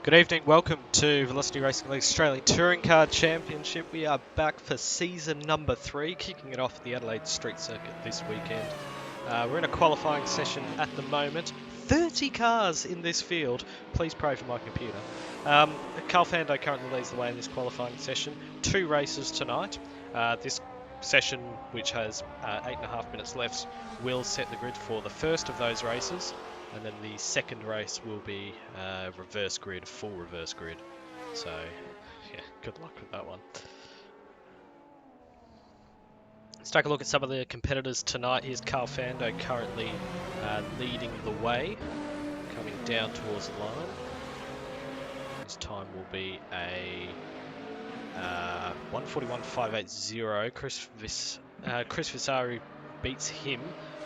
Good evening, welcome to Velocity Racing League Australian Touring Car Championship. We are back for season number 3, kicking it off at the Adelaide Street Circuit this weekend. We're in a qualifying session at the moment. 30 cars in this field. Please pray for my computer. Carl Fando currently leads the way in this qualifying session. 2 races tonight. This session, which has 8.5 minutes left, will set the grid for the first of those races. And then the second race will be reverse grid, full reverse grid. So, yeah, good luck with that one. Let's take a look at some of the competitors tonight. Here's Carl Fando currently leading the way, coming down towards the line. His time will be a 1:41.580. Chris Visari beats him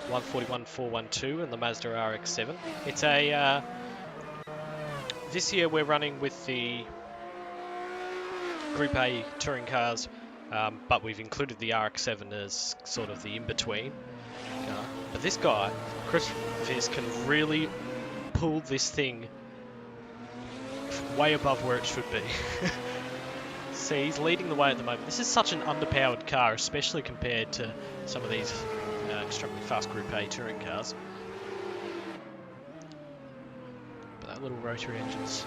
1:41.412 in the Mazda RX-7. It's a this year we're running with the Group A touring cars, but we've included the RX-7 as sort of the in-between. But this guy, Chris Viz, can really pull this thing way above where it should be. See, he's leading the way at the moment. This is such an underpowered car, especially compared to some of these extremely fast Group A touring cars. But that little rotary engine's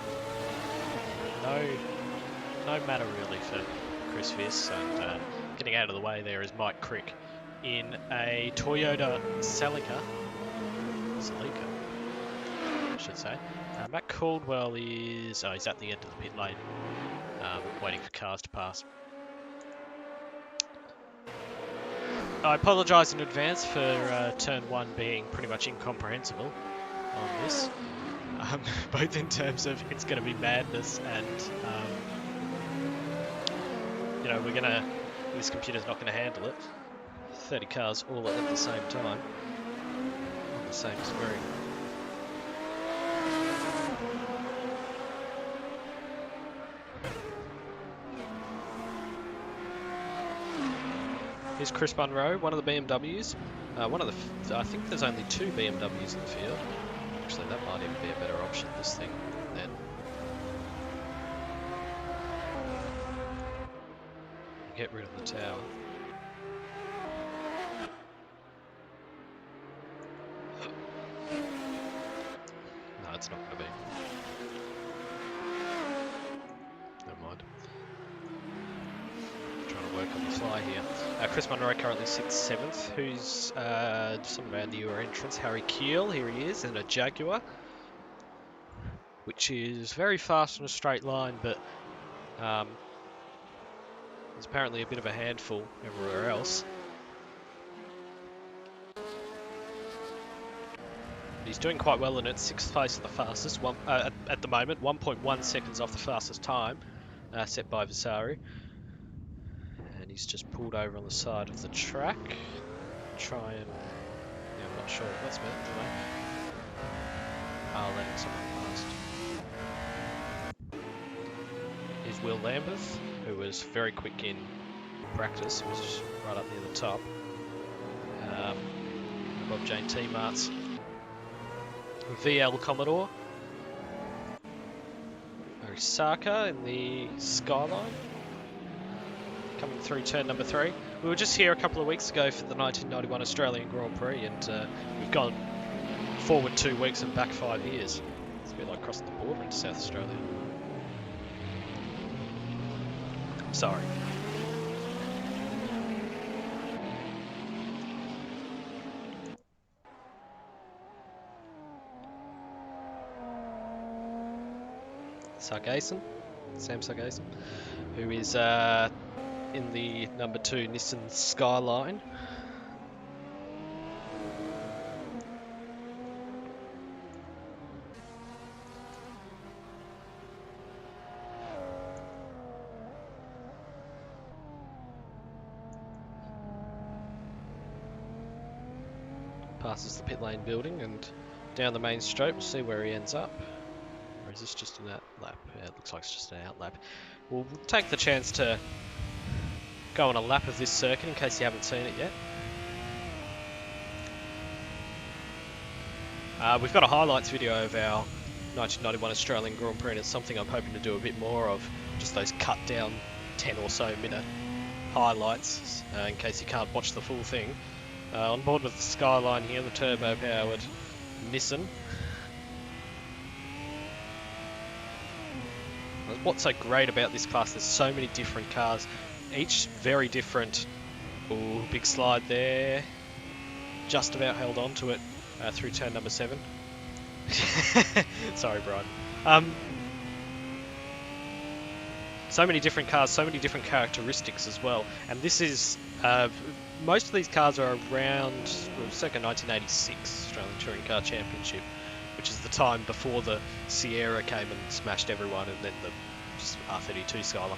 no matter really for Chris Viss, and getting out of the way there is Mike Crick in a Toyota Celica, I should say. Matt Caldwell is he's at the end of the pit lane, waiting for cars to pass. I apologise in advance for turn 1 being pretty much incomprehensible on this, both in terms of it's going to be madness and you know, this computer's not going to handle it. 30 cars all at the same time on the same screen. Here's Chris Munro, one of the BMWs. I think there's only 2 BMWs in the field. Actually, that might even be a better option, this thing, then. Get rid of the tower. No, it's not going to be. Never mind. Trying to work on the fly here. Chris Munro currently sits 7th. Who's some of our newer entrants? Harry Keel, here he is, in a Jaguar, which is very fast in a straight line, but it's apparently a bit of a handful everywhere else. He's doing quite well in it, 6th place at the fastest, at the moment, 1.1 seconds off the fastest time, set by Visari. And he's just pulled over on the side of the track. Try and... yeah, I'm not sure what that's meant today. Letting someone past. Here's Will Lambeth, who was very quick in practice, was right up near the top. Bob Jane T-Marts. VL Commodore. Arisaka in the Skyline. Coming through turn number 3. We were just here a couple of weeks ago for the 1991 Australian Grand Prix, and we've gone forward 2 weeks and back 5 years. It's a bit like crossing the border into South Australia. Sorry. Sam Sargason, who is in the number 2 Nissan Skyline. Passes the pit lane building and down the main straight. We'll see where he ends up. Or is this just an outlap? Yeah, it looks like it's just an outlap. We'll take the chance to go on a lap of this circuit in case you haven't seen it yet. We've got a highlights video of our 1991 Australian Grand Prix, and it's something I'm hoping to do a bit more of, just those cut down 10 or so minute highlights, in case you can't watch the full thing. On board with the Skyline here, the turbo-powered Nissan. What's so great about this class, there's so many different cars, each very different. Ooh, big slide there. Just about held on to it through turn number 7. Sorry, Brian. So many different cars, so many different characteristics as well. And this is, most of these cars are around circa 1986 Australian Touring Car Championship, which is the time before the Sierra came and smashed everyone, and then the R32 Skyline.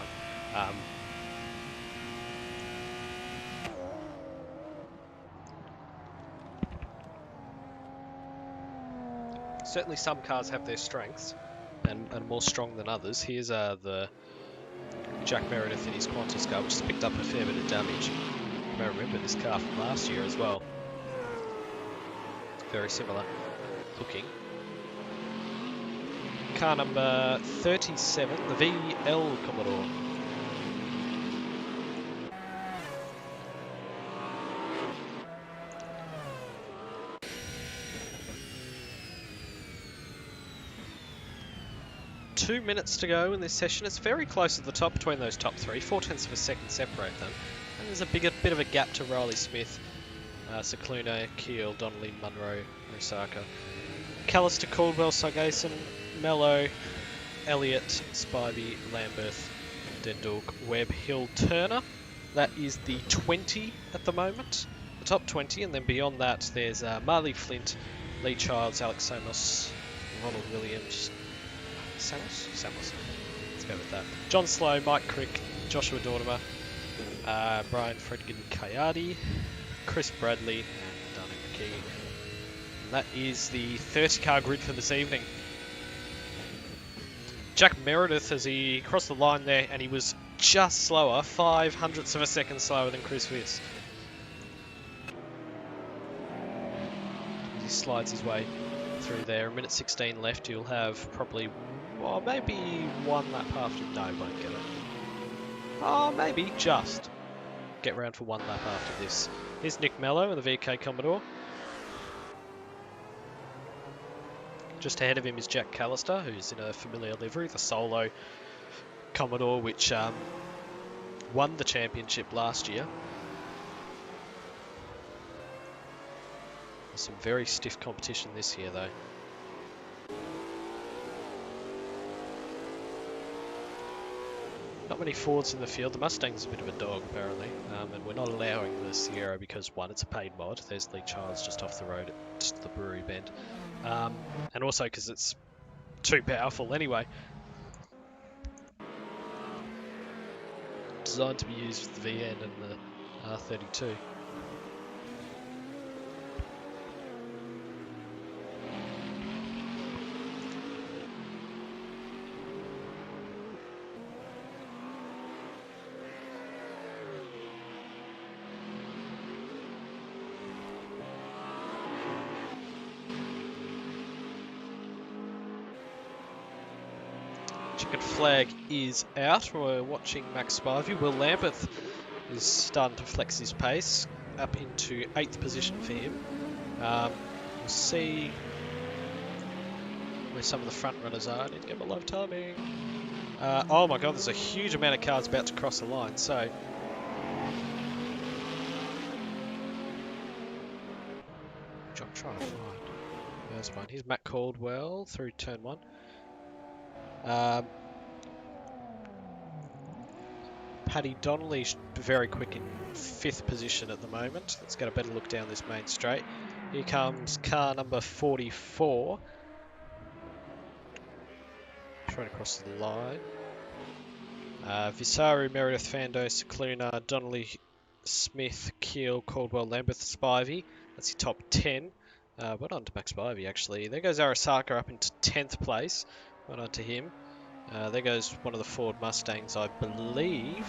Certainly some cars have their strengths and are more strong than others. Here's the Jack Meredith in his Qantas car, which has picked up a fair bit of damage. You may remember this car from last year as well. Very similar looking. Car number 37, the VRL Commodore. Two minutes to go in this session. It's very close at the top between those top three. 0.4 of a second separate them. And there's a bit of a gap to Riley Smith, Cicluna, Keel, Donnelly, Munro, Osaka. Callister, Caldwell, Sargason, Mello, Elliott, Spivey, Lambeth, Dendalk, Webb, Hill, Turner. That is the 20 at the moment. The top 20, and then beyond that there's Marley Flint, Lee Childs, Alex Samos, Ronald Williams, Samos? Let's go with that. John Slow, Mike Crick, Joshua Dornimer, Brian Fredkin Kayadi, Chris Bradley, and Darnell McKee. And that is the 30-car grid for this evening. Jack Meredith, as he crossed the line there, and he was just slower, 0.05 of a second slower than Chris Viss. He slides his way through there. A minute 16 left. You'll have probably, well, maybe one lap after. No, won't get it. Oh, maybe just get round for one lap after this. Here's Nick Mello in the VK Commodore. Just ahead of him is Jack Callister, who's in a familiar livery, the Solo Commodore, which won the championship last year. There's some very stiff competition this year, though. Not many Fords in the field. The Mustang's a bit of a dog, apparently, and we're not allowing the Sierra because, one, it's a paid mod. There's Lee Childs just off the road at the brewery bend. And also because it's too powerful anyway. Designed to be used with the VN and the R32. Chicken flag is out. We're watching Max Spivey. Will Lambeth is starting to flex his pace up into 8th position for him. We'll see where some of the front runners are. I need to get my live timing. Oh my god, there's a huge amount of cars about to cross the line. So I'm trying to find. There's one. Here's Matt Caldwell through turn 1. Paddy Donnelly's very quick in 5th position at the moment. Let's get a better look down this main straight. Here comes car number 44. Trying to cross the line. Visaru, Meredith, Fando, Cicluna, Donnelly, Smith, Keel, Caldwell, Lambeth, Spivey. That's your top 10. Well on to Max Spivey, actually. There goes Arasaka up into 10th place. Well on to him. There goes one of the Ford Mustangs, I believe.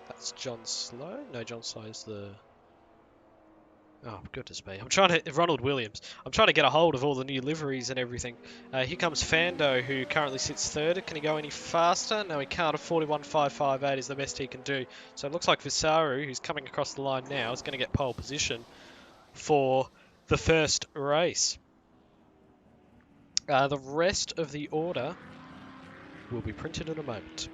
That's John Slow? No, John Slow is the Oh, goodness me. I'm trying to... Ronald Williams. I'm trying to get a hold of all the new liveries and everything. Here comes Fando, who currently sits third. Can he go any faster? No, he can't. A 41.558 is the best he can do. So it looks like Visaru, who's coming across the line now, is going to get pole position for the first race. The rest of the order will be printed in a moment.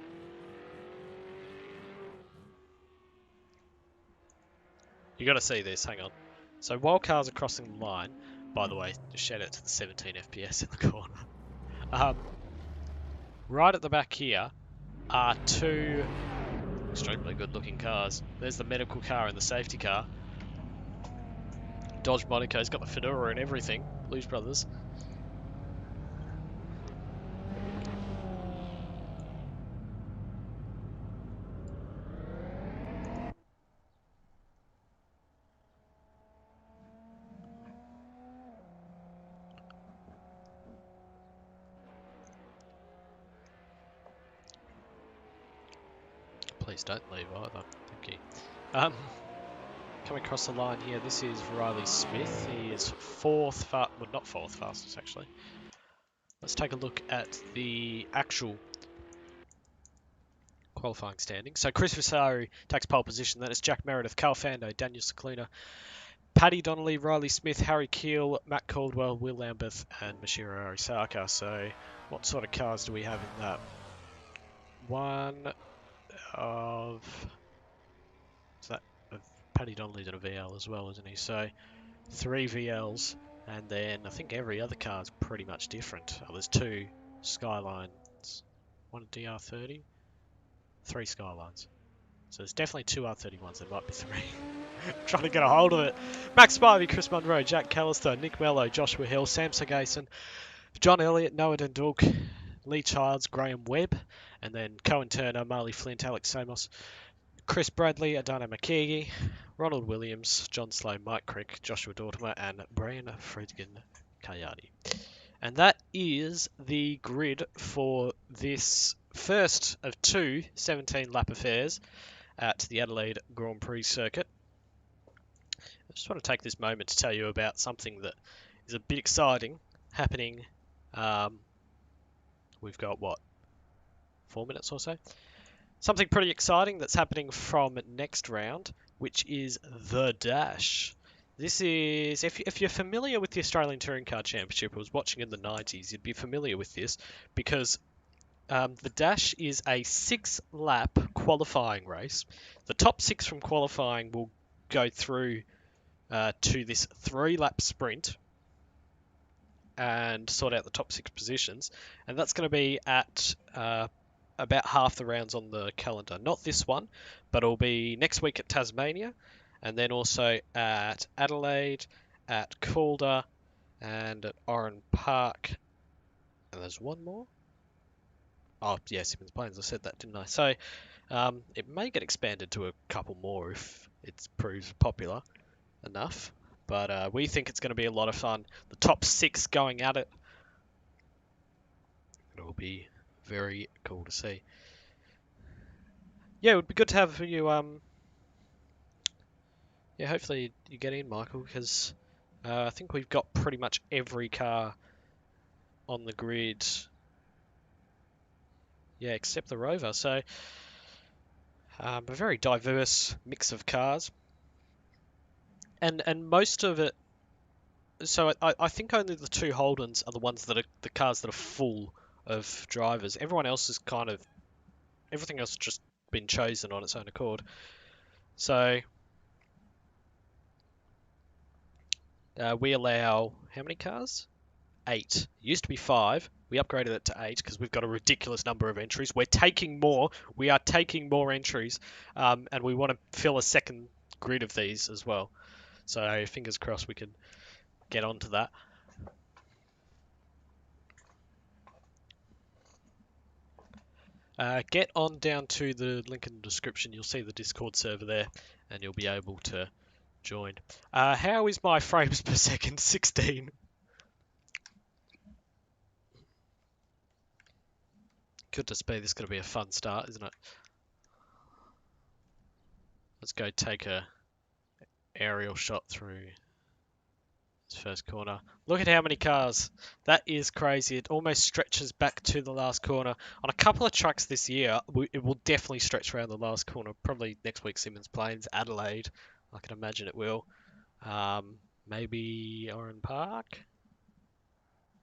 You got to see this. Hang on. So while cars are crossing the line, by the way, just shout out to the 17 FPS in the corner. Right at the back here are two extremely good-looking cars. There's the medical car and the safety car. Dodge Monaco's got the Fedora and everything. Blues Brothers. Please don't leave either. Thank you. Coming across the line here, this is Riley Smith. He is well, not fourth fastest actually. Let's take a look at the actual qualifying standing. So Chris Visaru takes pole position. Then it's Jack Meredith, Carl Fando, Daniel Cicluna, Paddy Donnelly, Riley Smith, Harry Keel, Matt Caldwell, Will Lambeth, and Mashiro Arisaka. So what sort of cars do we have in that? One of... Is that Paddy Donnelly's in a VL as well, isn't he? So 3 VLs, and then I think every other car is pretty much different. Oh, there's 2 Skylines, 1 DR30, 3 Skylines. So there's definitely 2 R31s, there might be 3. Trying to get a hold of it. Max Spivey, Chris Munro, Jack Callister, Nick Mello, Joshua Hill, Sam Sagason, John Elliott, Noah Dundalk, Lee Childs, Graham Webb, and then Cohen Turner, Marley Flint, Alex Samos, Chris Bradley, Adana McKeagy, Ronald Williams, John Slow, Mike Crick, Joshua Dortimer, and Brian Friedgen Kayadi. And that is the grid for this first of 2 17-lap affairs at the Adelaide Grand Prix circuit. I just want to take this moment to tell you about something that is a bit exciting happening. We've got, 4 minutes or so? Something pretty exciting that's happening from next round, which is the Dash. This is, if you're familiar with the Australian Touring Car Championship, I was watching in the 90s, you'd be familiar with this, because the Dash is a 6-lap qualifying race. The top 6 from qualifying will go through to this 3-lap sprint and sort out the top 6 positions, and that's going to be at about half the rounds on the calendar. Not this one, but it'll be next week at Tasmania, and then also at Adelaide, at Calder, and at Oran Park. And there's one more. Oh, yeah, Simmons Plains. I said that, didn't I? So it may get expanded to a couple more if it proves popular enough. But we think it's going to be a lot of fun. The top 6 going at it. It'll be very cool to see. Yeah, it would be good to have you. Yeah, hopefully you get in, Michael, because I think we've got pretty much every car on the grid. Yeah, except the Rover. So a very diverse mix of cars, and most of it. So I think only the 2 Holdens are the ones that are the cars that are full of drivers. Everyone else is everything else has just been chosen on its own accord. So we allow how many cars? 8. It used to be 5. We upgraded it to 8 because we've got a ridiculous number of entries. We're taking more. We are taking more entries, and we want to fill a second grid of these as well. So fingers crossed we can get onto that. Get on down to the link in the description. You'll see the Discord server there, and you'll be able to join. How is my frames per second? 16. Goodness me, this is going to be a fun start, isn't it? Let's go take a aerial shot through This first corner. Look at how many cars. That is crazy. It almost stretches back to the last corner. On a couple of tracks this year, it will definitely stretch around the last corner. Probably next week, Simmons Plains, Adelaide. I can imagine it will. Maybe Oran Park?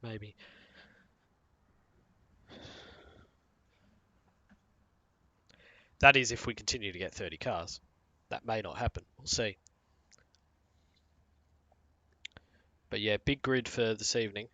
Maybe. That is if we continue to get 30 cars. That may not happen. We'll see. But yeah, big grid for this evening.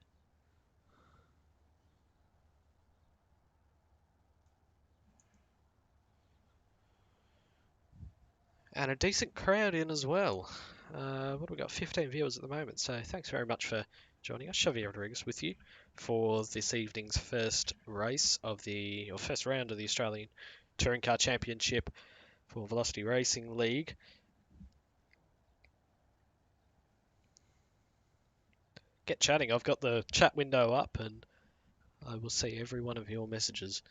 And a decent crowd in as well. What do we got? 15 viewers at the moment. So thanks very much for joining us. Xavier Rodriguez with you for this evening's first race of the, or first round of the Australian Touring Car Championship for Velocity Racing League. Get chatting. I've got the chat window up and I will see every one of your messages.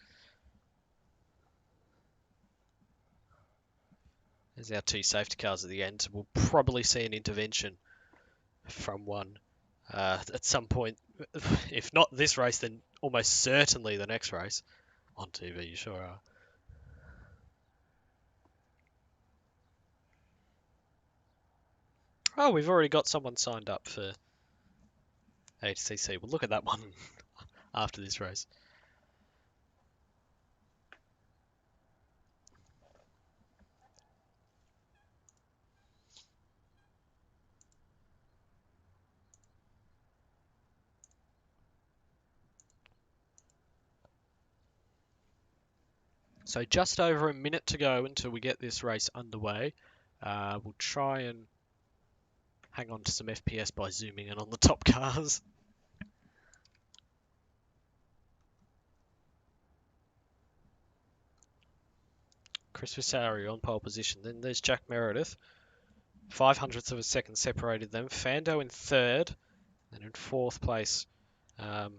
There's our two safety cars at the end. We'll probably see an intervention from one at some point. If not this race, then almost certainly the next race. On TV, you sure are. Oh, we've already got someone signed up for ATCC. We'll look at that one after this race. So just over a minute to go until we get this race underway. We'll try and hang on to some FPS by zooming in on the top cars. Chris Vasari on pole position. Then there's Jack Meredith. 0.05 of a second separated them. Fando in third. And in fourth place, now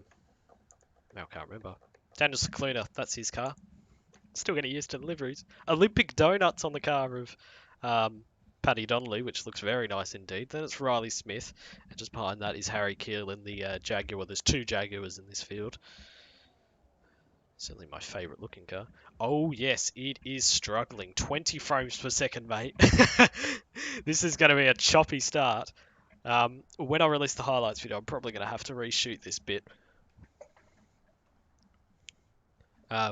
I can't remember. Daniel Cicluna, that's his car. Still getting used to the liveries. Olympic Donuts on the car of Paddy Donnelly, which looks very nice indeed. Then it's Riley Smith, and just behind that is Harry Keel in the Jaguar. There's two Jaguars in this field. Certainly my favourite looking car. Oh yes, it is struggling. 20 frames per second, mate. This is going to be a choppy start. When I release the highlights video, I'm probably going to have to reshoot this bit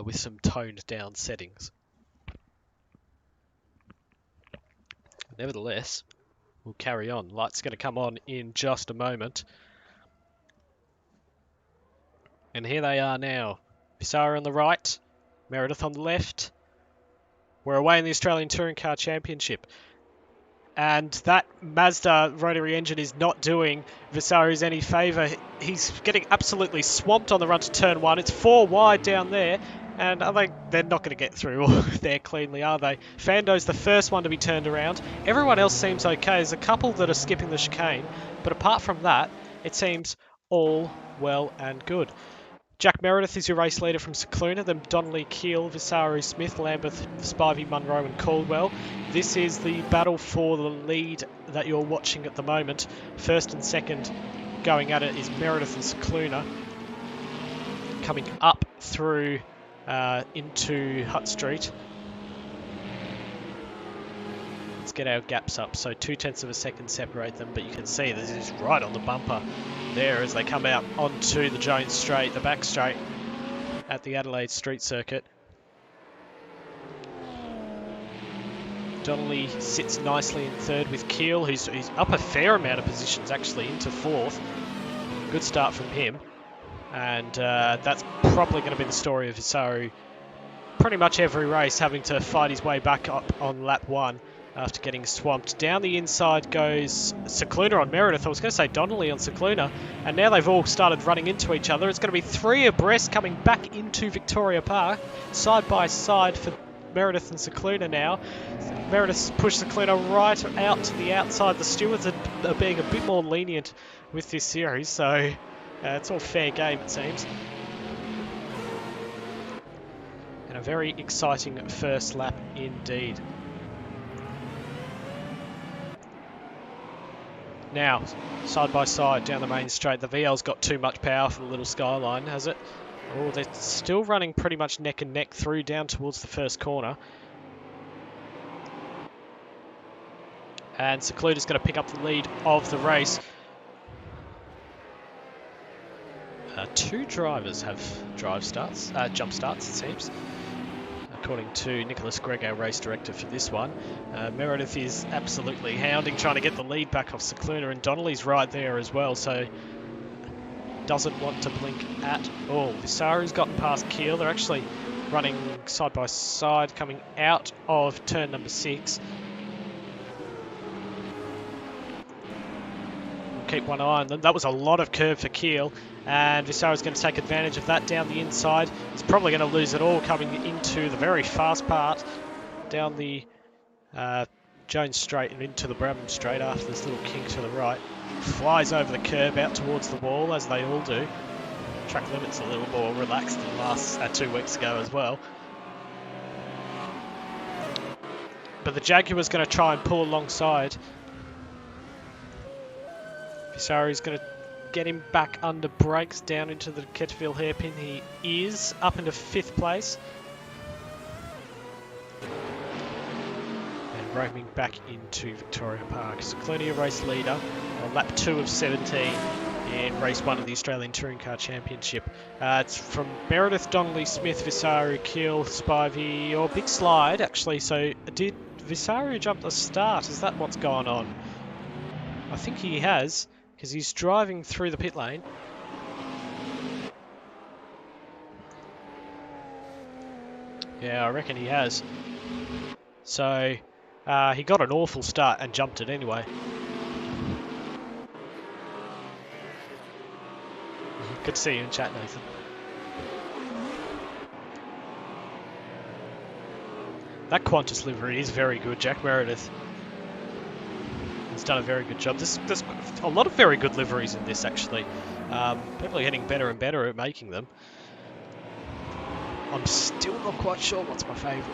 with some toned down settings. Nevertheless, we'll carry on. Light's going to come on in just a moment. And here they are now. Pisara on the right, Meredith on the left. We're away in the Australian Touring Car Championship. And that Mazda rotary engine is not doing Vasari's any favour. He's getting absolutely swamped on the run to turn one. It's 4 wide down there. And I think they're not going to get through there cleanly, are they? Fando's the first one to be turned around. Everyone else seems okay. There's a couple that are skipping the chicane. But apart from that, it seems all well and good. Jack Meredith is your race leader from Cicluna, then Donnelly, Keel, Vasari, Smith, Lambeth, Spivey, Munro and Caldwell. This is the battle for the lead that you're watching at the moment. First and second going at it is Meredith and Cicluna. Coming up through into Hutt Street. Let's get our gaps up. So 0.2 of a second separate them, but you can see this is right on the bumper there as they come out onto the Jones Straight, the back straight at the Adelaide Street Circuit. Donnelly sits nicely in third with Keel, who's up a fair amount of positions actually into fourth. Good start from him. And that's probably going to be the story of Vasari. Pretty much every race having to fight his way back up on lap one after getting swamped. Down the inside goes Cicluna on Meredith. I was going to say Donnelly on Cicluna. And now they've all started running into each other. It's going to be 3 abreast coming back into Victoria Park. Side by side for Meredith and Cicluna now. Meredith's pushed Cicluna right out to the outside. The stewards are being a bit more lenient with this series. So it's all fair game, it seems. And a very exciting first lap indeed. Now, side by side down the main straight. The VL's got too much power for the little Skyline, has it? Oh, they're still running pretty much neck and neck through down towards the first corner. And Secluda's going to pick up the lead of the race. Two drivers have jump starts, it seems, according to Nicholas Gregg, our race director for this one. Meredith is absolutely hounding, trying to get the lead back off Secluda, and Donnelly's right there as well, so doesn't want to blink at all. Visaru's gotten past Keel. They're actually running side by side, coming out of turn number 6. Keep one eye on them. That was a lot of curve for Keel, and Visaru's going to take advantage of that down the inside. He's probably going to lose it all coming into the very fast part down the Jones Straight and into the Brabham Straight after this little kink to the right. Flies over the curb out towards the wall, as they all do. Track limit's a little more relaxed than last 2 weeks ago as well. But the Jaguar's going to try and pull alongside. Visaru's going to get him back under brakes down into the Ketterfield hairpin. He is up into 5th place. And roaming back into Victoria Park. Secluda, race leader on lap 2 of 17 in race 1 of the Australian Touring Car Championship. It's from Meredith, Donnelly, Smith, Visaru, Keel, Spivey, or big slide actually. So did Visaru jump the start? Is that what's going on? I think he has, because he's driving through the pit lane. Yeah, I reckon he has. So, he got an awful start and jumped it anyway. Good to see you in chat, Nathan. That Qantas livery is very good, Jack Meredith. He's done a very good job. There's a lot of very good liveries in this, actually. People are getting better and better at making them. I'm still not quite sure what's my favourite.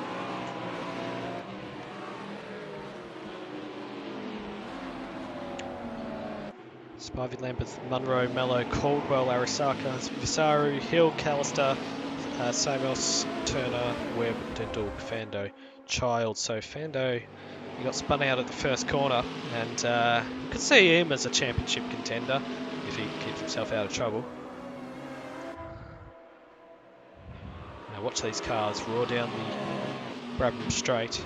Spivey, Lambeth, Munro, Mello, Caldwell, Arisaka, Visaru, Hill, Callister, Samos, Turner, Webb, Dental, Fando, Child. So Fando, he got spun out at the first corner, and you could see him as a championship contender if he keeps himself out of trouble. Now watch these cars roar down the Brabham Straight.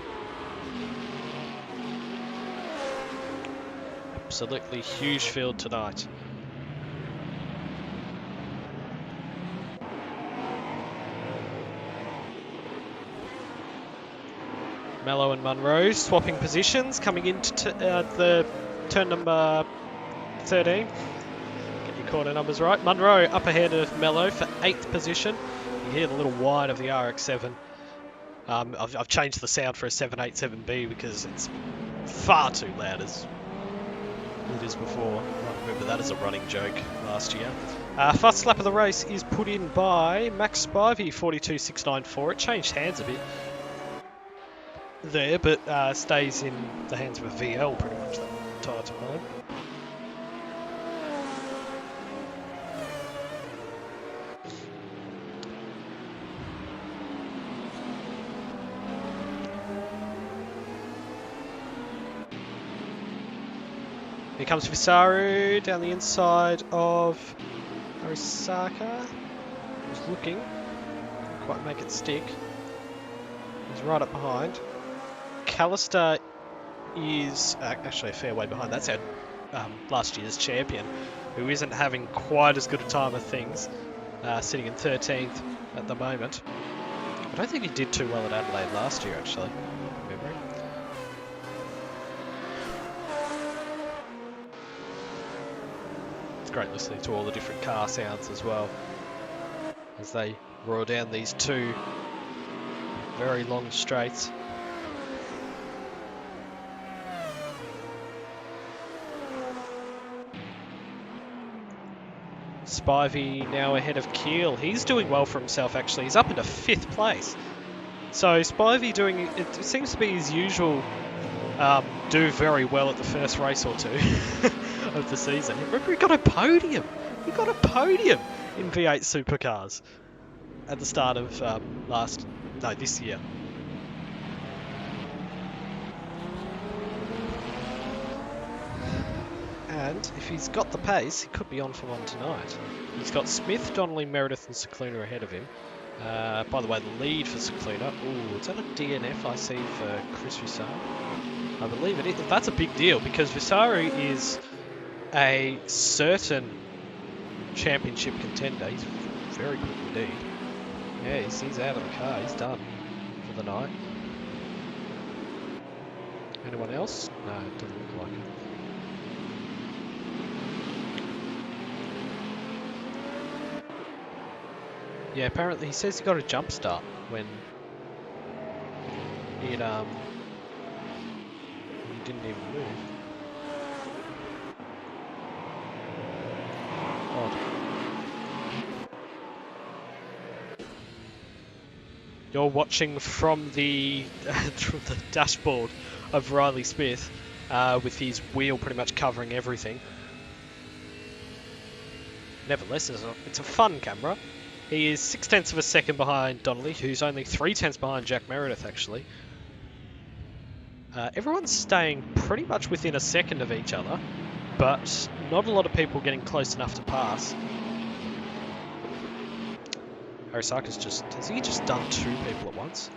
Absolutely huge field tonight. Mello and Munro swapping positions, coming into the turn number 13. Get your corner numbers right. Munro up ahead of Mello for 8th position. You hear the little whine of the RX-7. I've changed the sound for a 787B because it's far too loud as it is before. I remember that as a running joke last year. First lap of the race is put in by Max Spivey, 42.694. It changed hands a bit there, but stays in the hands of a VL pretty much the entire time. Here comes Visaru down the inside of Arisaka. He's looking, can't quite make it stick. He's right up behind. Callister is actually a fair way behind. That's our last year's champion, who isn't having quite as good a time of things, sitting in 13th at the moment. I don't think he did too well at Adelaide last year, actually, from memory. It's great listening to all the different car sounds as well, as they roar down these two very long straights. Spivey now ahead of Keel. He's doing well for himself, actually. He's up into 5th place. So Spivey doing, it seems to be his usual, do very well at the first race or two. of the season. Remember, he got a podium. He got a podium in V8 Supercars at the start of this year. And if he's got the pace, he could be on for one tonight. He's got Smith, Donnelly, Meredith and Cicluna ahead of him. By the way, the lead for Cicluna. Ooh, is that a DNF I see for Chris Visari? I believe it is. That's a big deal because Visari is a certain championship contender. He's very good indeed. Yeah, he's out of the car. He's done for the night. Anyone else? No, it doesn't look like it. Yeah, apparently he says he got a jump start when he didn't even move. Odd. You're watching from the from the dashboard of Riley Smith with his wheel pretty much covering everything. Nevertheless, it's a fun camera. He is 0.6 of a second behind Donnelly, who's only 0.3 behind Jack Meredith, actually. Everyone's staying pretty much within a second of each other, but not a lot of people getting close enough to pass. Arisaka's has he just done two people at once?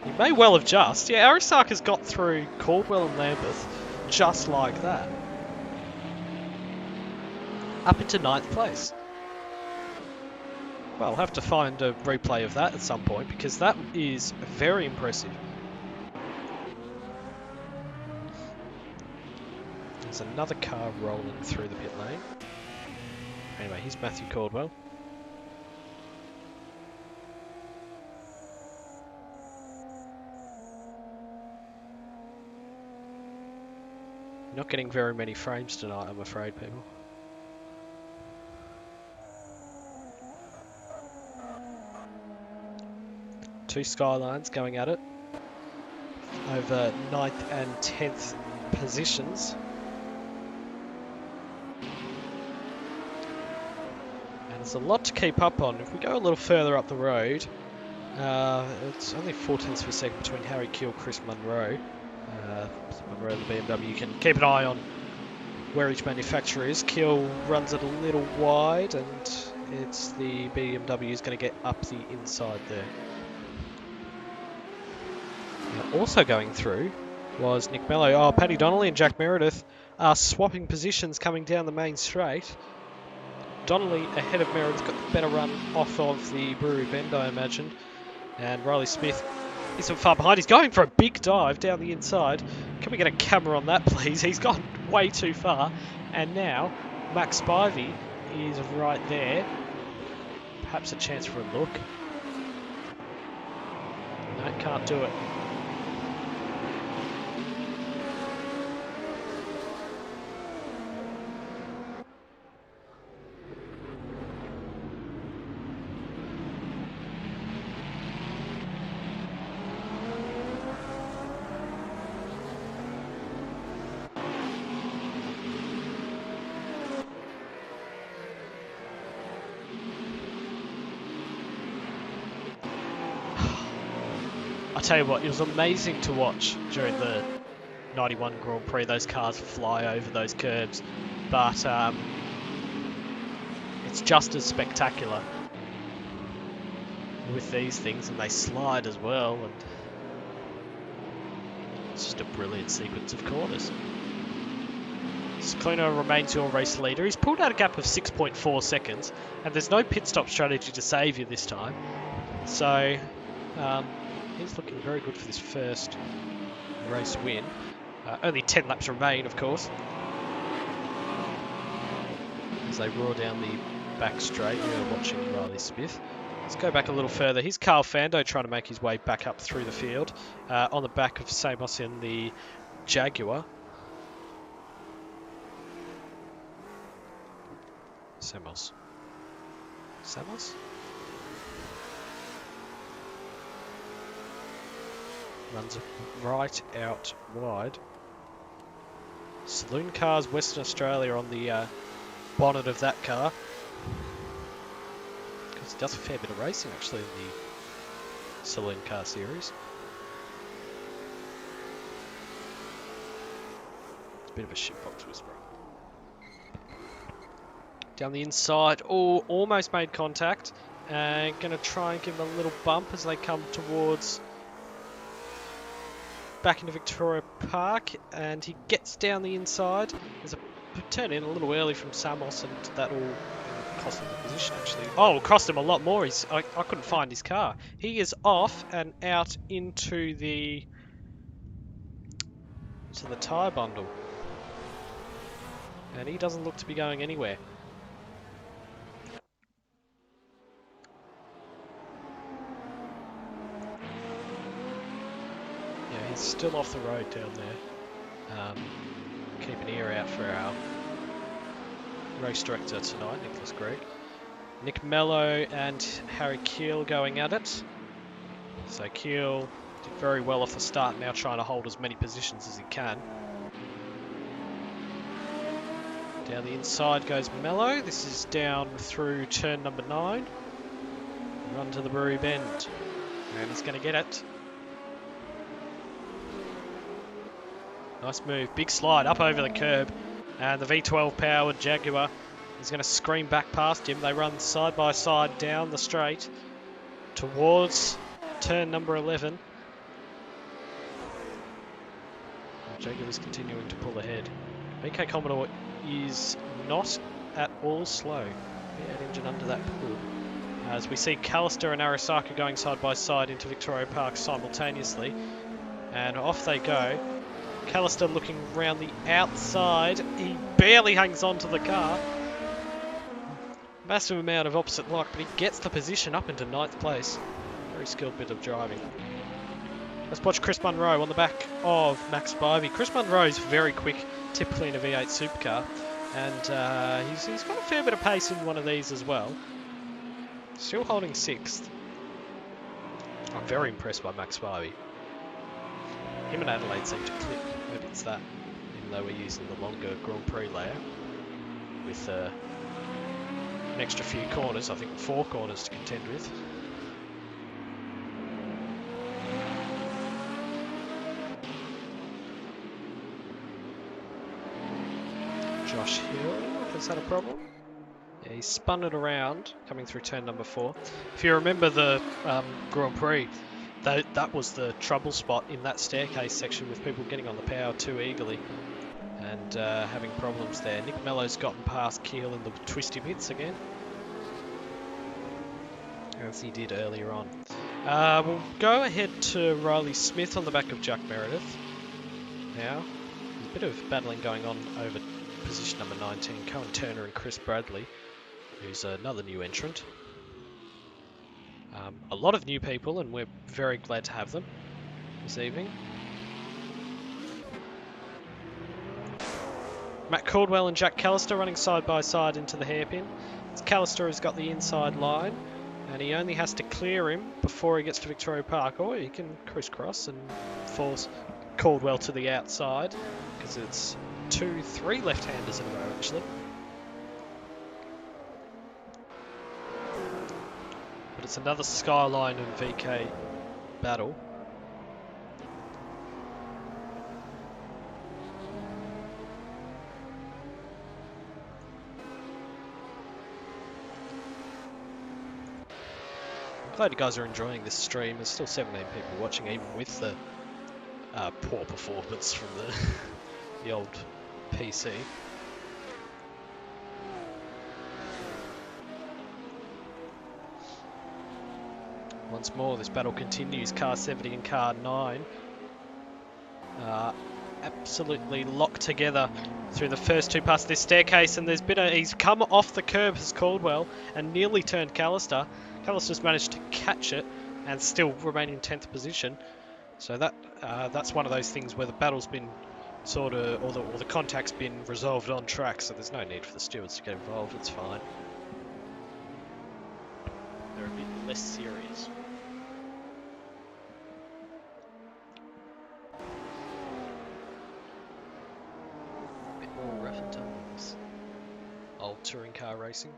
He may well have just. Yeah, Arisaka's got through Caldwell and Lambeth just like that. Up into 9th place. Well, I'll have to find a replay of that at some point because that is very impressive. There's another car rolling through the pit lane. Anyway, here's Matthew Caldwell. Not getting very many frames tonight, I'm afraid, people. Two Skylines going at it over 9th and 10th positions. And there's a lot to keep up on. If we go a little further up the road, it's only 0.4 of a second between Harry Keel, Chris Munro. Munro, the BMW, you can keep an eye on where each manufacturer is. Keel runs it a little wide, and it's the BMW is going to get up the inside there. Now, also going through was Nick Mello. Oh, Paddy Donnelly and Jack Meredith are swapping positions coming down the main straight. Donnelly ahead of Meredith, got the better run off of the Brewery Bend, I imagine. And Riley Smith isn't far behind. He's going for a big dive down the inside. Can we get a camera on that, please? He's gone way too far. And now, Max Spivey is right there. Perhaps a chance for a look. No, can't do it. I tell you what, it was amazing to watch during the 91 Grand Prix, those cars fly over those curbs, but it's just as spectacular with these things, and they slide as well, and it's just a brilliant sequence of corners. Cicluna remains your race leader. He's pulled out a gap of 6.4 seconds, and there's no pit stop strategy to save you this time, so he's looking very good for this first race win. Only 10 laps remain, of course, as they roar down the back straight. We're watching Riley Smith. Let's go back a little further. Here's Carl Fando trying to make his way back up through the field on the back of Samos in the Jaguar. Samos? Runs right out wide. Saloon Cars Western Australia on the bonnet of that car. Because it does a fair bit of racing actually in the Saloon Car series. It's a bit of a shitbox whisperer. Down the inside, oh, almost made contact. And going to try and give them a little bump as they come towards back into Victoria Park, and he gets down the inside. There's a turn in a little early from Samos, and that will cost him the position actually. Oh, it cost him a lot more. I couldn't find his car. He is off and out into the tyre bundle, and he doesn't look to be going anywhere. Yeah, he's still off the road down there. Keep an ear out for our race director tonight, Nicholas Gregg. Nick Mello and Harry Keel going at it. So Keel did very well off the start, now trying to hold as many positions as he can. Down the inside goes Mello. This is down through turn number 9. Run to the Brewery Bend. And he's going to get it. Nice move. Big slide up over the curb. And the V12 powered Jaguar is going to scream back past him. They run side by side down the straight towards turn number 11. And Jaguar's continuing to pull ahead. BK Commodore is not at all slow. Bad engine under that pull. As we see Callister and Arisaka going side by side into Victoria Park simultaneously. And off they go. Callister looking round the outside. He barely hangs on to the car. Massive amount of opposite lock, but he gets the position up into 9th place. Very skilled bit of driving. Let's watch Chris Munro on the back of Max Spivey. Chris Munro's very quick, typically in a V8 supercar. And he's got a fair bit of pace in one of these as well. Still holding 6th. I'm very impressed by Max Spivey. Him and Adelaide seem to click. Maybe it's that, even though we're using the longer Grand Prix layout with an extra few corners. I think 4 corners to contend with. Josh Hill has had a problem. Yeah, he spun it around coming through turn number 4. If you remember the Grand Prix, that was the trouble spot in that staircase section with people getting on the power too eagerly and having problems there. Nick Mello's gotten past Keel in the twisty bits again, as he did earlier on. We'll go ahead to Riley Smith on the back of Jack Meredith now. There's a bit of battling going on over position number 19, Cohen Turner and Chris Bradley, who's another new entrant. A lot of new people, and we're very glad to have them this evening. Matt Caldwell and Jack Callister running side by side into the hairpin. It's Callister who's got the inside line, and he only has to clear him before he gets to Victoria Park, or he can crisscross and force Caldwell to the outside, because it's 2-3 left-handers in a row actually. But it's another Skyline and VK battle. I'm glad you guys are enjoying this stream. There's still 17 people watching, even with the poor performance from the old PC. Once more, this battle continues. Car 70 and car 9 absolutely locked together through the first 2 past this staircase, and he's come off the curb as Caldwell and nearly turned Callister. Callister's managed to catch it and still remain in 10th position. So that's one of those things where the battle's been or the contact's been resolved on track, so there's no need for the stewards to get involved. It's fine. They're a bit less serious. old touring car racing.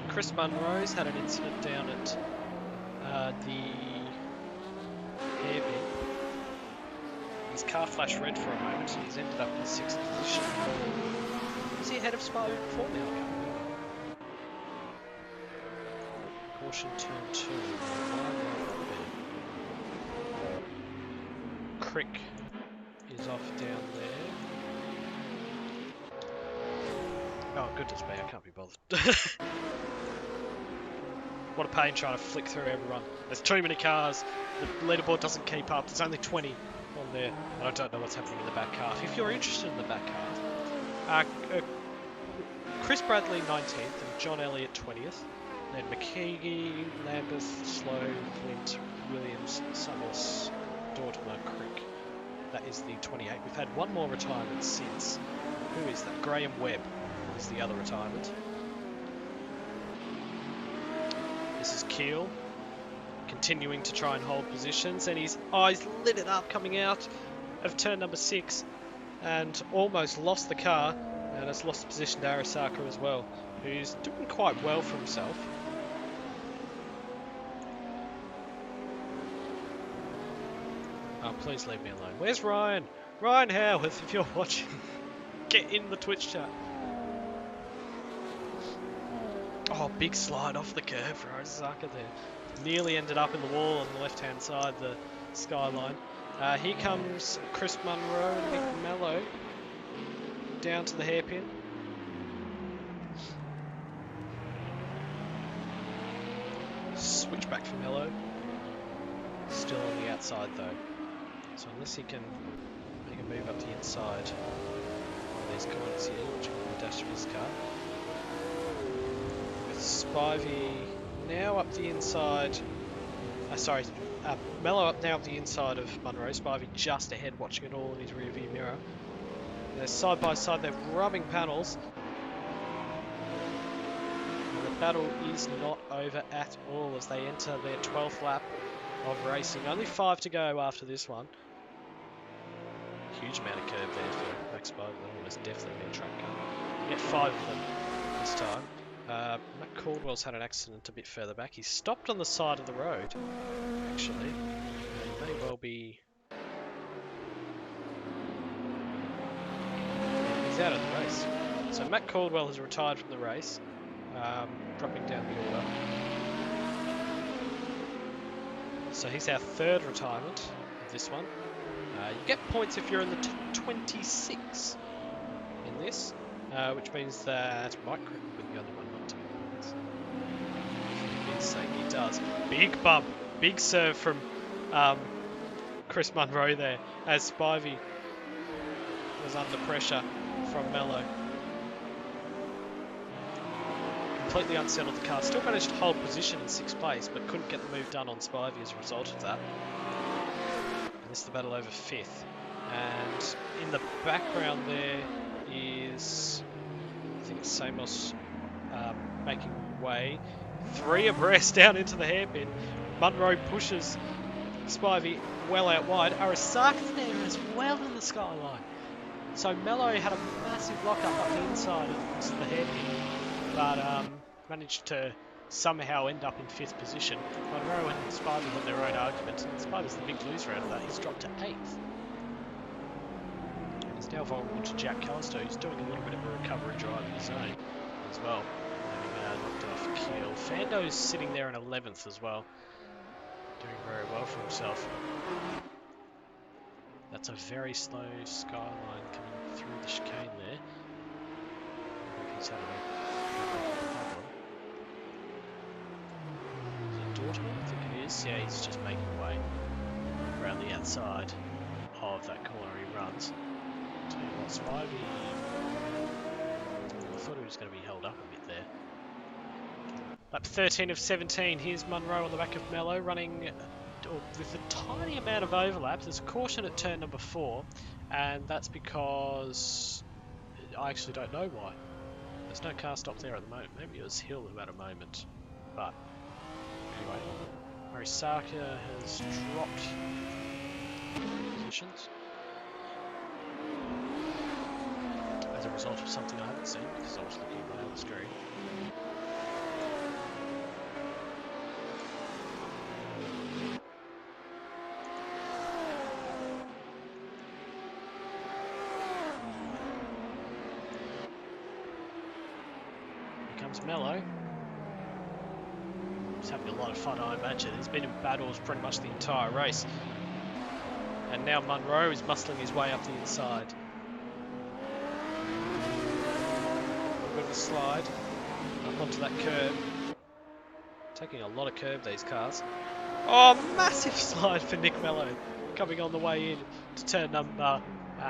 Chris Munro's had an incident down at the airbin. His car flashed red for a moment and he's ended up in 6th position. Is he ahead of Spivey before now? I can't remember. Caution turn 2. Crick is off down there. Oh, goodness me, I can't be bothered. What a pain trying to flick through everyone. There's too many cars. The leaderboard doesn't keep up. There's only 20 on there. And I don't know what's happening in the back half. If you're interested in the back half, Chris Bradley 19th and John Elliott 20th. Then McKeague, Lambeth, Slow, Flint, Williams, Summers, Dortimer, Crick. That is the 28. We've had one more retirement since. Who is that? Graham Webb is the other retirement. This is Keel, continuing to try and hold positions, and he's lit it up coming out of turn number 6 and almost lost the car and has lost position to Arasaka as well, who's doing quite well for himself. Oh, please leave me alone. Where's Ryan? Ryan Howarth, if you're watching, get in the Twitch chat. Oh, big slide off the curb for Arasaka there. Nearly ended up in the wall on the left-hand side, the skyline. Here comes Chris Munro and Nick Mello down to the hairpin. Switch back for Mello. Still on the outside though. So unless he can make a move up the inside on these corners here, watching the dash of his car. Spivey now up the inside. Mello up now up the inside of Munro. Spivey just ahead, watching it all in his rear view mirror. They're side by side, they're rubbing panels. And the battle is not over at all as they enter their 12th lap of racing. Only 5 to go after this one. Huge amount of curve there for Max Spivey. They'll almost definitely be a track car. You get 5 of them this time. Matt Caldwell's had an accident a bit further back. He's stopped on the side of the road, actually. He may well be... He's out of the race. So Matt Caldwell has retired from the race, dropping down the order. So he's our 3rd retirement of this one. You get points if you're in the top 26 in this, which means that Mike will be the only one not to get points. For his sake, he does. Big bump, big serve from Chris Munro there, as Spivey was under pressure from Mello. Completely unsettled the car. Still managed to hold position in 6th place, but couldn't get the move done on Spivey as a result of that. And this is the battle over 5th. And in the background there is, I think it's Samos making way. 3 abreast down into the hairpin. Munro pushes Spivey well out wide. Arasaka's there as well in the skyline. So Mello had a massive lock-up up the inside of the hairpin, but managed to somehow end up in 5th position. Munro and Spivey had their own argument, and Spivey's the big loser out of that. He's dropped to 8th. And he's now vulnerable to Jack Callister, who's doing a little bit of a recovery drive of his own as well. Having knocked off Keel. Fando's sitting there in 11th as well. Doing very well for himself. That's a very slow skyline coming through the chicane there. He's had a problem. Is it Dortmund? I think it is. Yeah, he's just making way around the outside of that corner he runs. Tell you what, Spivey... I thought he was going to be held up a bit there. Lap 13 of 17. Here's Munro on the back of Mello running with a tiny amount of overlap. There's a caution at turn number 4, and that's because I actually don't know why. There's no car stop there at the moment. Maybe it was Hill who had a moment, but Anyway, Arisaka has dropped positions as a result of something I haven't seen because I was looking at my other screen. Here comes Mello. He's having a lot of fun, I imagine. He's been in battles pretty much the entire race. And now Munro is muscling his way up the inside. A bit of a slide up onto that curb. Taking a lot of curb, these cars. Oh, massive slide for Nick Mello coming on the way in to turn number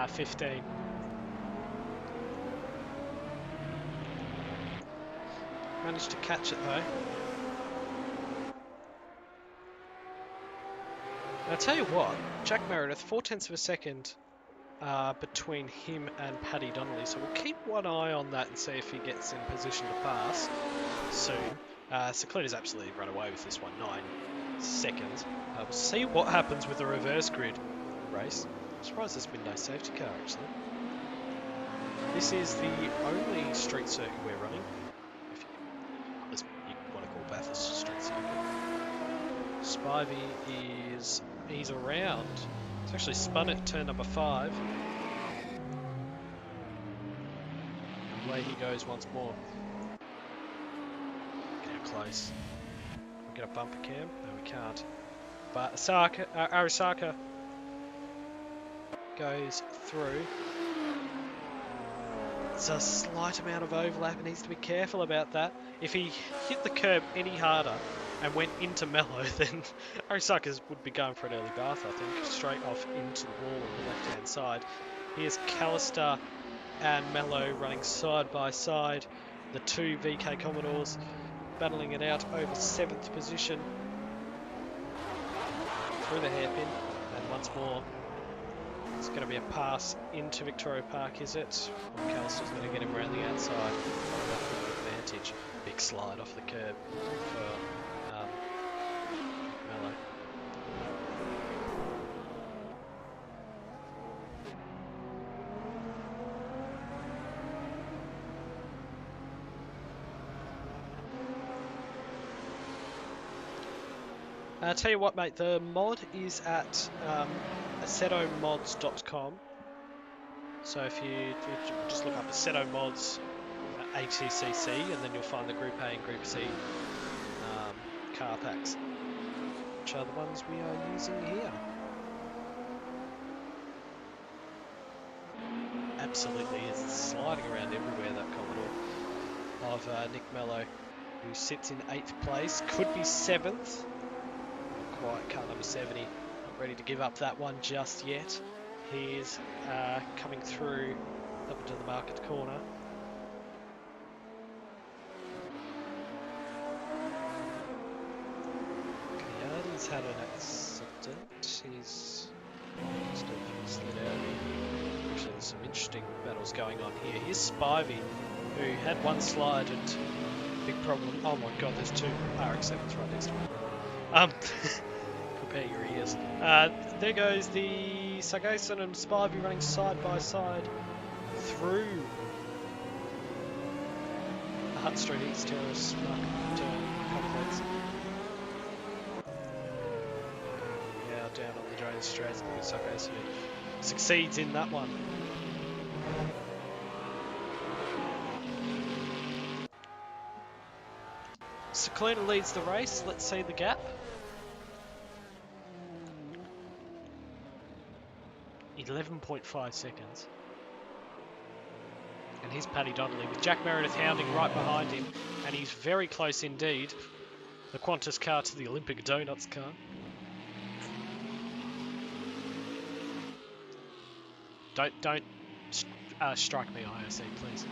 15. Managed to catch it though. And I'll tell you what, Jack Meredith, 0.4 of a second between him and Paddy Donnelly. So we'll keep one eye on that and see if he gets in position to pass soon. Seclita's absolutely run away with this one, 9 seconds. We'll see what happens with the reverse grid race. I'm surprised there's been no safety car actually. This is the only street circuit we're running. If you want to call Bathurst a street circuit. Spivey he's around. It's actually spun at turn number 5. Away he goes once more. Look how close. We'll get a bumper cam? No, we can't. But Arisaka goes through. It's a slight amount of overlap and needs to be careful about that. If he hit the curb any harder and went into Mello, then Arisaka would be going for an early bath, I think, straight off into the wall on the left-hand side. Here's Callister and Mello running side by side. The two VK Commodores battling it out over 7th position. Through the hairpin, and once more, it's going to be a pass into Victoria Park, is it? Or Callister's going to get him around the outside. Advantage. Big slide off the curb for Mello. I'll tell you what, mate, the mod is at assetomods.com. So if you just look up Assetto Mods ATCC, and then you'll find the Group A and Group C car packs, which are the ones we are using here. Absolutely is sliding around everywhere, that Commodore of Nick Mello, who sits in 8th place, could be 7th. Quite, car number 70, not ready to give up that one just yet. He is coming through up into the market corner. He's had an accident. He's just slid out. Actually, there's some interesting battles going on here. Here's Spivey, who had one slide and big problem. Oh my god, there's 2 RX-7s right next to him. Prepare your ears. There goes the Sargason and Spivey running side by side through the Hutt Street East Terrace market complex. Yeah, down on the drain straight. Sargason succeeds in that one. Seclina leads the race. Let's see the gap. 11.5 seconds. And here's Paddy Donnelly with Jack Meredith hounding right behind him, and he's very close indeed. The Qantas car to the Olympic Donuts car. Don't strike me, IOC, please.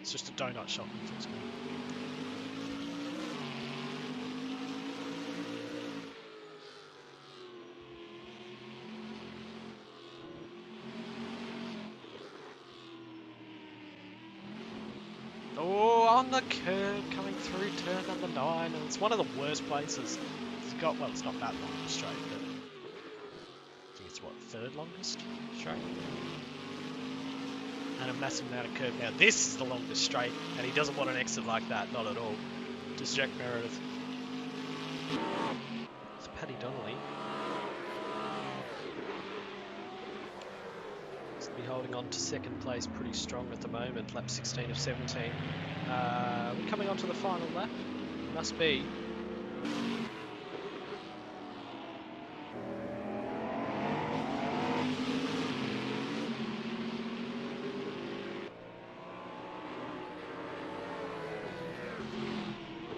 It's just a donut shop in full screen. Oh, on the curb, coming through turn number 9, and it's one of the worst places. It's got, well, it's not that long of a straight, but I think it's what, third longest straight? And a massive amount of curb. Now this is the longest straight, and he doesn't want an exit like that, not at all. Just Jack Meredith. It's Paddy Donnelly. He's be holding on to second place pretty strong at the moment, lap 16 of 17. We're coming on to the final lap. Must be.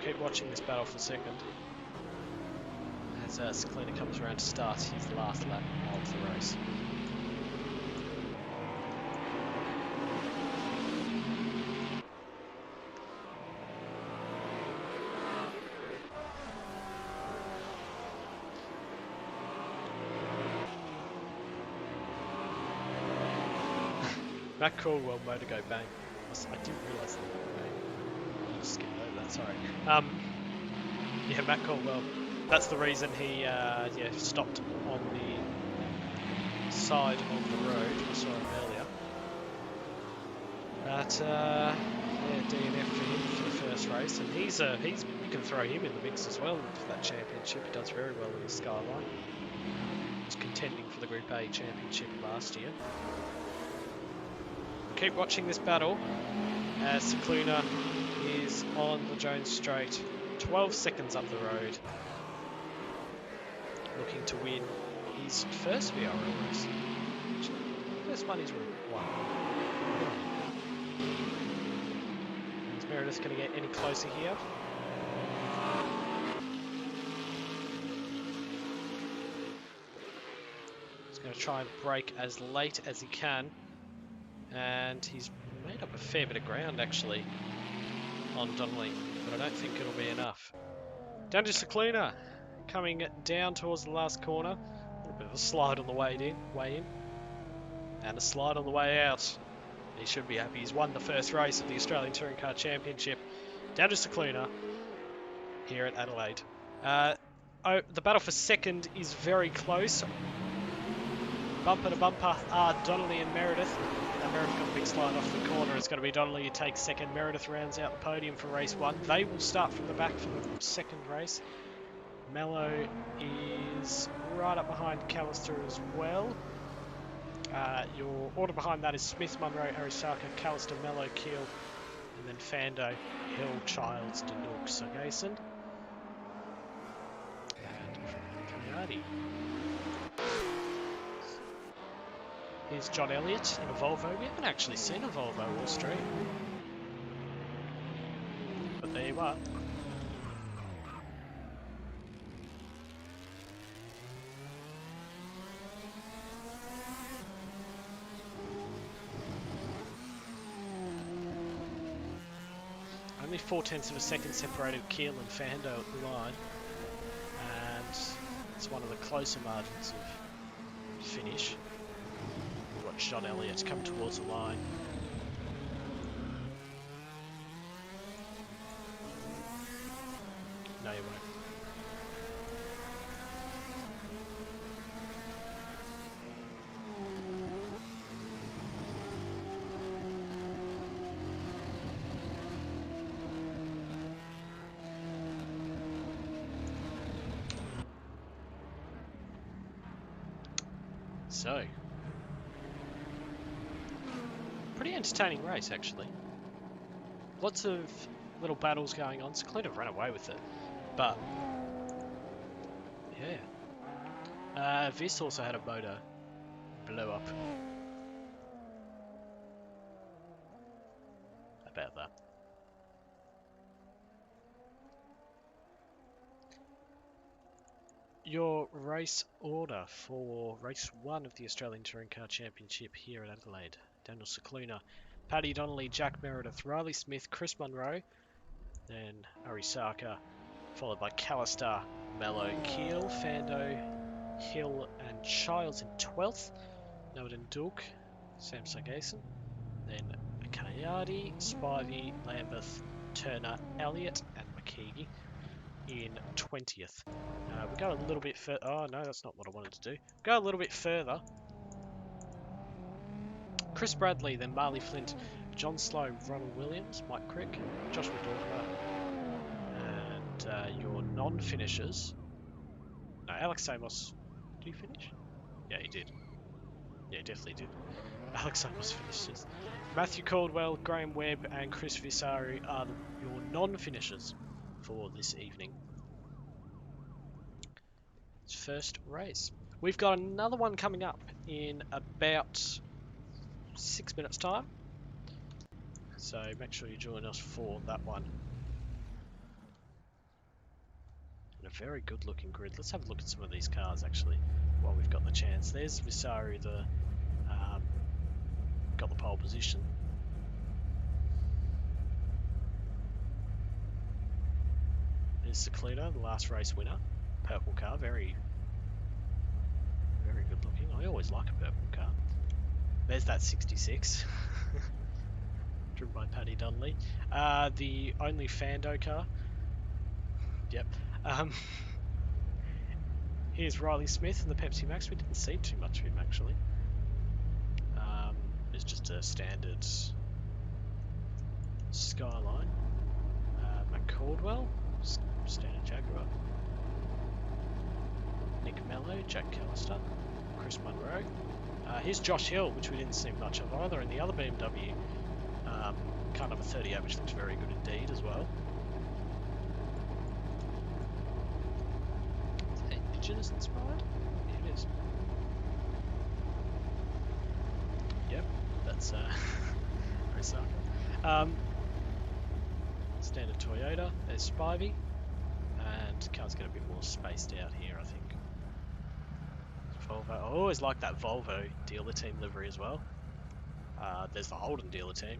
Keep watching this battle for a second as Scicluna comes around to start his last lap of the race. Matt Caldwell, motor go bang. I didn't realise that. Just skip over that, sorry. Yeah, Matt Caldwell. That's the reason he stopped on the side of the road. I saw him earlier. But yeah, DNF for him for the first race, and you can throw him in the mix as well for that championship. He does very well in the Skyline. He was contending for the Group A championship last year. Keep watching this battle as Scicluna is on the Jones Straight, 12 seconds up the road, looking to win his first VRL race. First one he's won. Is Meredith going to get any closer here? He's going to try and brake as late as he can. And he's made up a fair bit of ground actually on Donnelly, but I don't think it'll be enough. Down to Scicluna, coming down towards the last corner. A little bit of a slide on the way in, and a slide on the way out. He should be happy. He's won the first race of the Australian Touring Car Championship. Down to Scicluna here at Adelaide. The battle for second is very close. Bumper to bumper are Donnelly and Meredith. Now Meredith got a big slide off the corner. It's going to be Donnelly who takes second. Meredith rounds out the podium for race 1. They will start from the back for the second race. Mello is right up behind Callister as well. Your order behind that is Smith, Munro, Arisaka, Callister, Mello, Keel, and then Fando, Hill, Childs, Danook, Sargason. And Caminati. Here's John Elliott in a Volvo. We haven't actually seen a Volvo all straight. But there you are. Only 0.4 of a second separated Keel and Fando at the line. And it's one of the closer margins of finish. Watch John Elliott come towards the line. No, you won't. So, pretty entertaining race actually. Lots of little battles going on. Scicluna ran away with it, but yeah. Viss also had a motor blow up. About that. Your race order for race 1 of the Australian Touring Car Championship here at Adelaide. Daniel Scicluna, Paddy Donnelly, Jack Meredith, Riley Smith, Chris Munro, then Arisaka, followed by Callister, Mello, Keel, Fando, Hill and Childs in 12th, Noah Duk, Sam Sargason, then Kayardi, Spivey, Lambeth, Turner, Elliott, and McKeague in 20th. We go a little bit further. Oh no, that's not what I wanted to do. Go a little bit further. Chris Bradley, then Marley Flint, John Sloan, Ronald Williams, Mike Crick, Joshua Dorfer, and your non-finishers. No, Alex Samos. Did he finish? Yeah, he did. Yeah, definitely did. Alex Samos finishes. Matthew Caldwell, Graham Webb, and Chris Visari are your non-finishers for this evening. It's first race. We've got another one coming up in about 6 minutes' time. So make sure you join us for that one. And a very good looking grid. Let's have a look at some of these cars actually while we've got the chance. There's Visari, got the pole position. There's Seclito, the last race winner. Purple car, very good looking. I always like a purple car. There's that 66. Driven by Paddy Dudley. The only Fando car. Yep. Here's Riley Smith and the Pepsi Max. We didn't see too much of him actually. It's just a standard Skyline. Matt Caldwell, standard Jaguar. Nick Mello, Jack Callister, Chris Munro. Here's Josh Hill, which we didn't see much of either, and the other BMW, car number 38, which looks very good indeed as well. Is that Indigenous inspired? Yeah, it is. Yep, that's Osaka. Standard Toyota. There's Spivey, and the car's get a bit more spaced out here, I think. Volvo. I always like that Volvo dealer team livery as well. There's the Holden dealer team.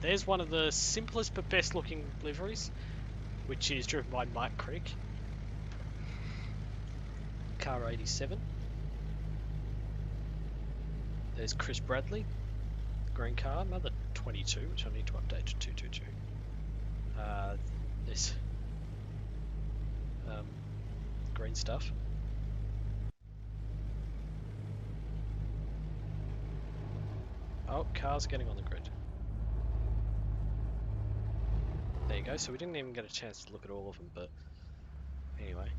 There's one of the simplest but best looking liveries, which is driven by Mike Crick. Car 87. There's Chris Bradley, green car, another 22, which I need to update to 222. There's green stuff. Oh, cars getting on the grid. There you go, so we didn't even get a chance to look at all of them, but anyway.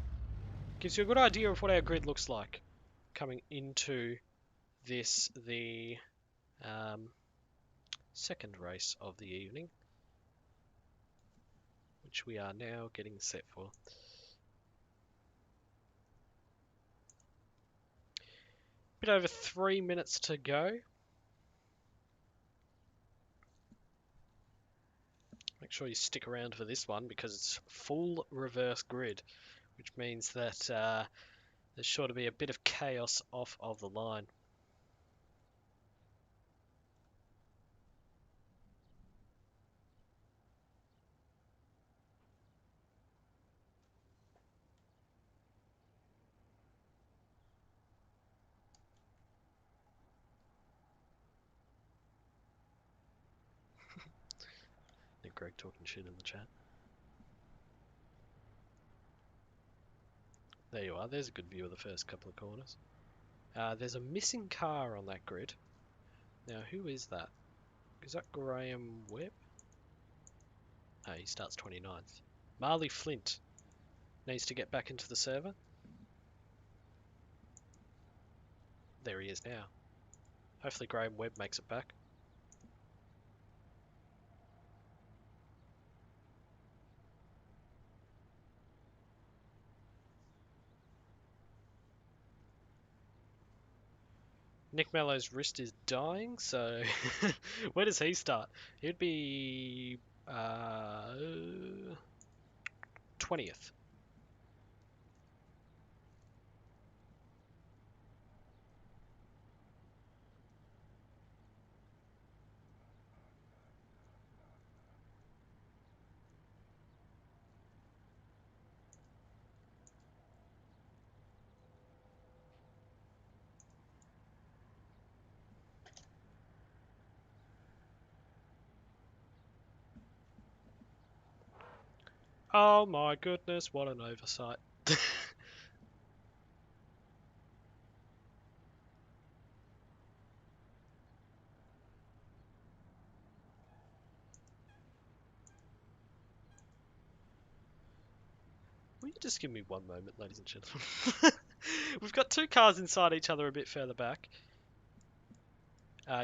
Gives you a good idea of what our grid looks like coming into this, the second race of the evening, which we are now getting set for. Bit over 3 minutes to go. Make sure you stick around for this one because it's full reverse grid, which means that there's sure to be a bit of chaos off of the line. Greg talking shit in the chat. There you are. There's a good view of the first couple of corners. There's a missing car on that grid. Now, who is that? Is that Graham Webb? Oh, he starts 29th. Marley Flint needs to get back into the server. There he is now. Hopefully Graham Webb makes it back. Nick Mello's wrist is dying, so where does he start? He'd be 20th. Oh my goodness, what an oversight. Will you just give me one moment, ladies and gentlemen? We've got two cars inside each other a bit further back.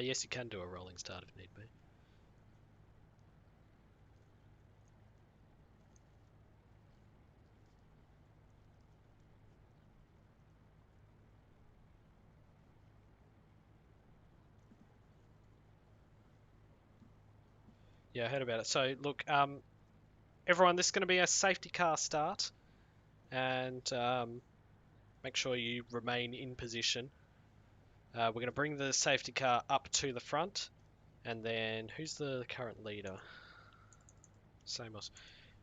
Yes, you can do a rolling start if need be. Yeah, I heard about it. So, look, everyone, this is going to be a safety car start, and make sure you remain in position. We're going to bring the safety car up to the front, and then who's the current leader? Samos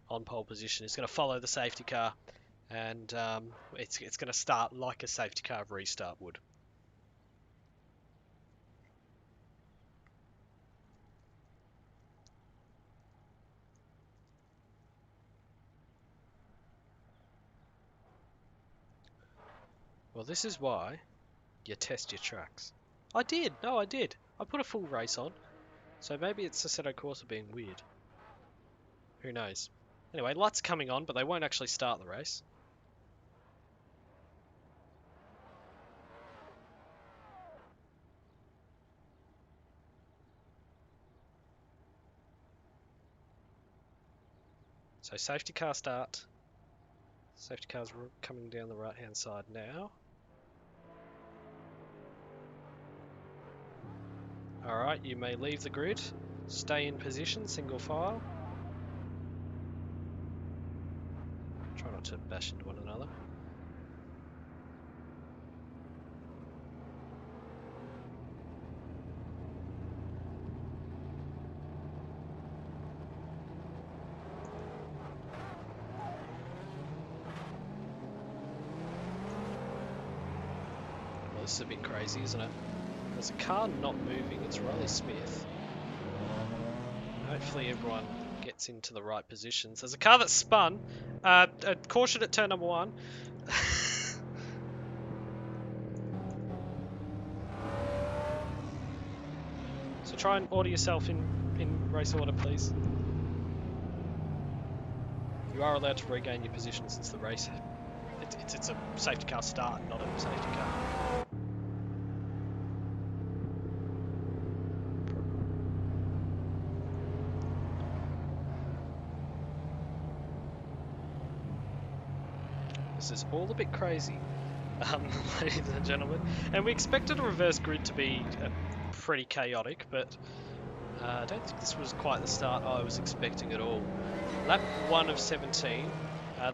on pole position is going to follow the safety car, and it's going to start like a safety car restart would. Well, this is why you test your tracks. I did. No, I did. I put a full race on. So maybe it's Assetto Corsa being weird. Who knows? Anyway, lights coming on, but they won't actually start the race. So safety car start. Safety car's coming down the right hand side now. Alright, you may leave the grid. Stay in position, single file. Try not to bash into one another. Well, this is a bit crazy, isn't it? There's a car not moving, it's Riley Smith. Hopefully everyone gets into the right positions. There's a car that spun. Caution at turn number 1. So try and order yourself in race order, please. You are allowed to regain your position since the race. It's a safety car start, not a safety car. This is all a bit crazy, ladies and gentlemen. And we expected a reverse grid to be pretty chaotic, but I don't think this was quite the start I was expecting at all. Lap 1 of 17.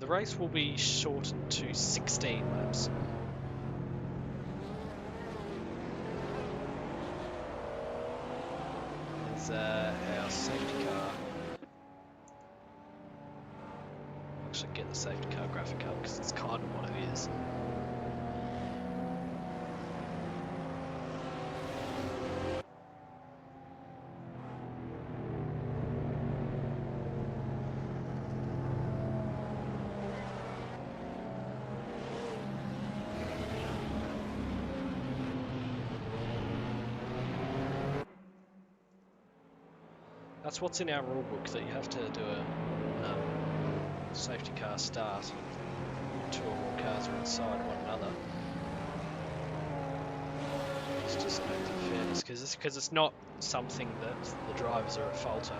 The race will be shortened to 16 laps. There's our safety car. Actually get the safety car graphic up because it's kind of what it is. That's what's in our rule book, that you have to do a safety car start. 2 or more cars are inside one another. It's just an act of fairness, because it's not something that the drivers are at fault of.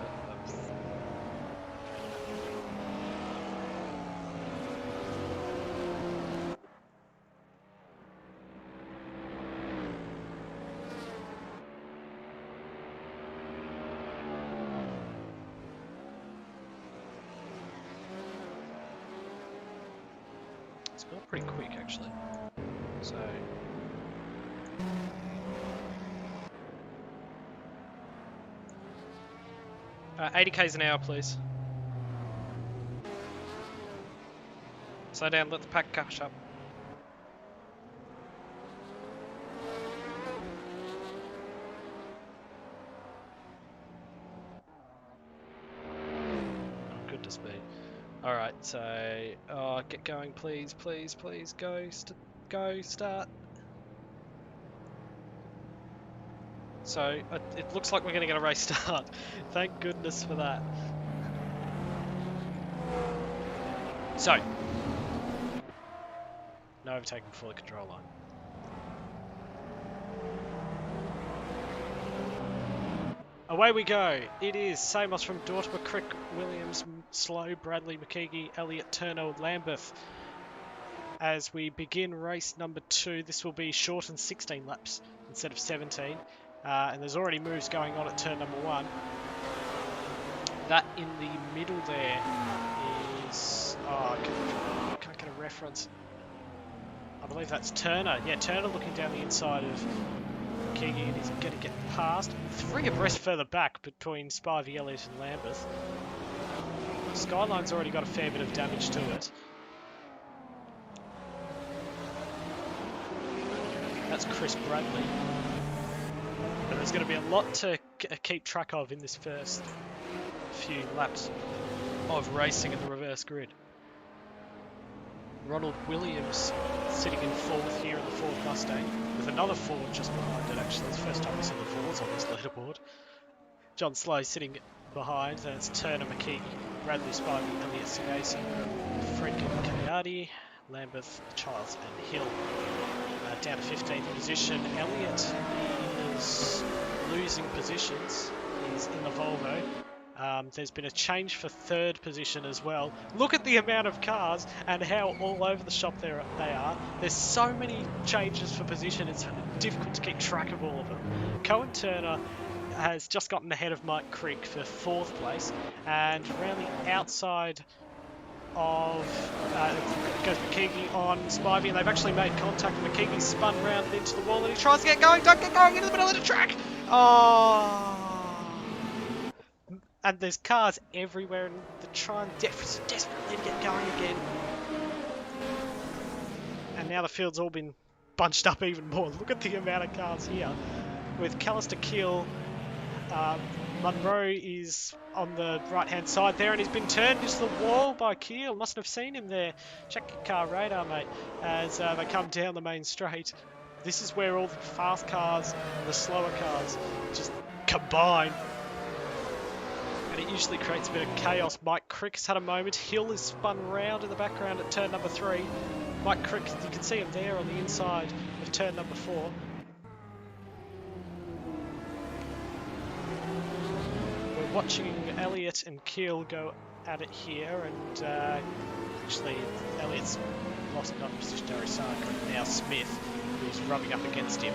It's gone pretty quick, actually. So 80 k's an hour, please. Slow down, let the pack catch up. Oh, goodness me. Alright, so... Oh, get going, please, please, please. Go, go, start. So, it looks like we're going to get a race start. Thank goodness for that. So, no overtaking before the control line. Away we go. It is Samos from Dortmund, Crick, Williams, Slow, Bradley, McKeague, Elliott, Turner, Lambeth. As we begin race number 2, this will be shortened 16 laps instead of 17. And there's already moves going on at turn number 1. That in the middle there is... Oh, I can't get a reference. I believe that's Turner. Yeah, Turner looking down the inside of McKeague, and he's going to get past. 3 abreast further back between Spivey, Elliott and Lambeth. Skyline's already got a fair bit of damage to it. That's Chris Bradley. But there's going to be a lot to keep track of in this first few laps of racing in the reverse grid. Ronald Williams sitting in 4th here in the Ford Mustang, with another Ford just behind it actually. It's the first time we've seen the Fords on this leaderboard. John Slow sitting behind, then it's Turner, McKeague, Bradley, Spivey, Elliott, Sagasi, Fredkin, Kayati, Lambeth, Childs and Hill. Down to 15th position. Elliott is losing positions. He's in the Volvo. There's been a change for 3rd position as well. Look at the amount of cars and how all over the shop they are. There's so many changes for position, it's difficult to keep track of all of them. Cohen Turner has just gotten ahead of Mike Crick for 4th place, and around the outside of goes McKeague on Spivey, and they've actually made contact. McKeague spun round into the wall and he tries to get going. Don't get going into the middle of the track. Oh. And there's cars everywhere, and they're trying desperately to get going again. And now the field's all been bunched up even more. Look at the amount of cars here. With Callister Keel, Munro is on the right-hand side there, and he's been turned into the wall by Keel. Mustn't have seen him there. Check your car radar, mate, as they come down the main straight. This is where all the fast cars and the slower cars just combine. And it usually creates a bit of chaos. Mike Crick's had a moment. Hill is spun round in the background at turn number 3. Mike Crick, you can see him there on the inside of turn number 4. We're watching Elliott and Keel go at it here, and actually Elliott's lost another position to Arisaka, and now Smith, who's rubbing up against him.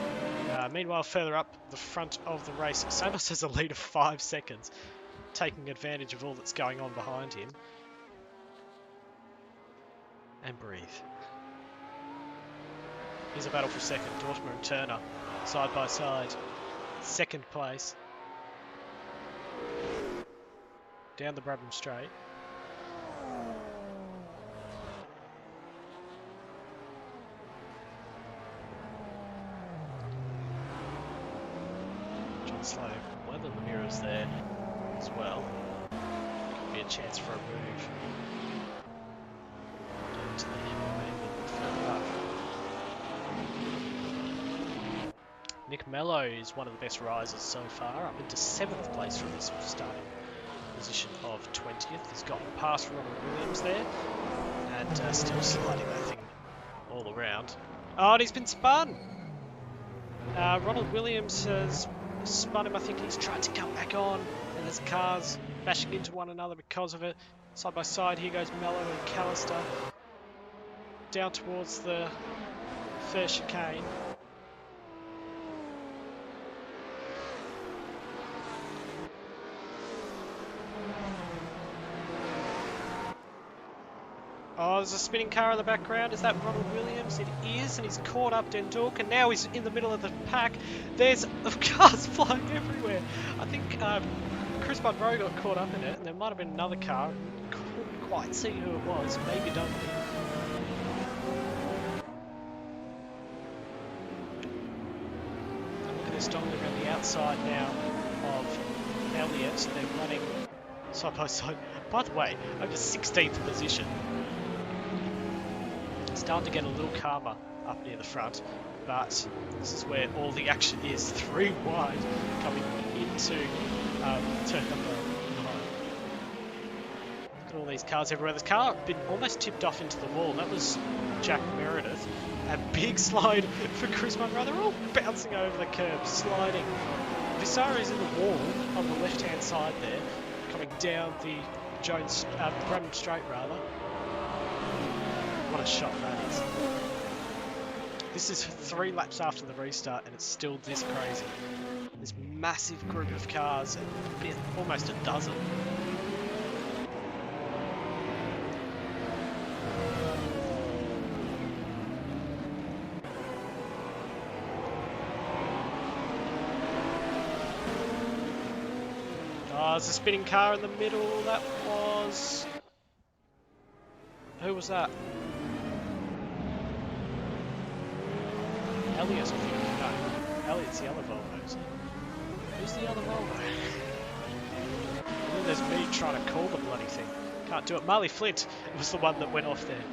Meanwhile, further up the front of the race, Samos has a lead of 5 seconds. Taking advantage of all that's going on behind him. And breathe. Here's a battle for second. Dortmund and Turner, side by side. 2nd place. Down the Brabham straight. John Slow, weather the mirrors there as well. Could be a chance for a move. Down to the maybe further up. Nick Mello is one of the best risers so far, up into 7th place from his starting position of 20th. He's gotten past Ronald Williams there, and still sliding that thing all around. Oh, and he's been spun! Ronald Williams has spun him. I think he's tried to come back on, and there's cars bashing into one another because of it. Side by side, here goes Mello and Callister down towards the first chicane. Oh, there's a spinning car in the background. Is that Ronald Williams? It is, and he's caught up Denduk, and now he's in the middle of the pack. There's cars flying everywhere. I think Chris Munro got caught up in it, and there might have been another car. Couldn't quite see who it was. Maybe Duncan. And look at this dongler around the outside now of Elliott. They're running side by side. By the way, over 16th position. Starting to get a little calmer up near the front, but this is where all the action is. 3 wide coming into turn number 9. Look at all these cars everywhere. This car had been almost tipped off into the wall. That was Jack Meredith. A big slide for Chris Munro. They're all bouncing over the curb, sliding. Visara is in the wall on the left-hand side there, coming down the Brandon Straight rather. What a shot that is. This is 3 laps after the restart and it's still this crazy. This massive group of cars, almost a dozen. Oh, there's a spinning car in the middle. That was... Who was that? Elliot, I think. No, Elliot's the other Volvo, isn't it? Who's the other Volvo? And then there's me trying to call the bloody thing. Can't do it. Marley Flint was the one that went off there.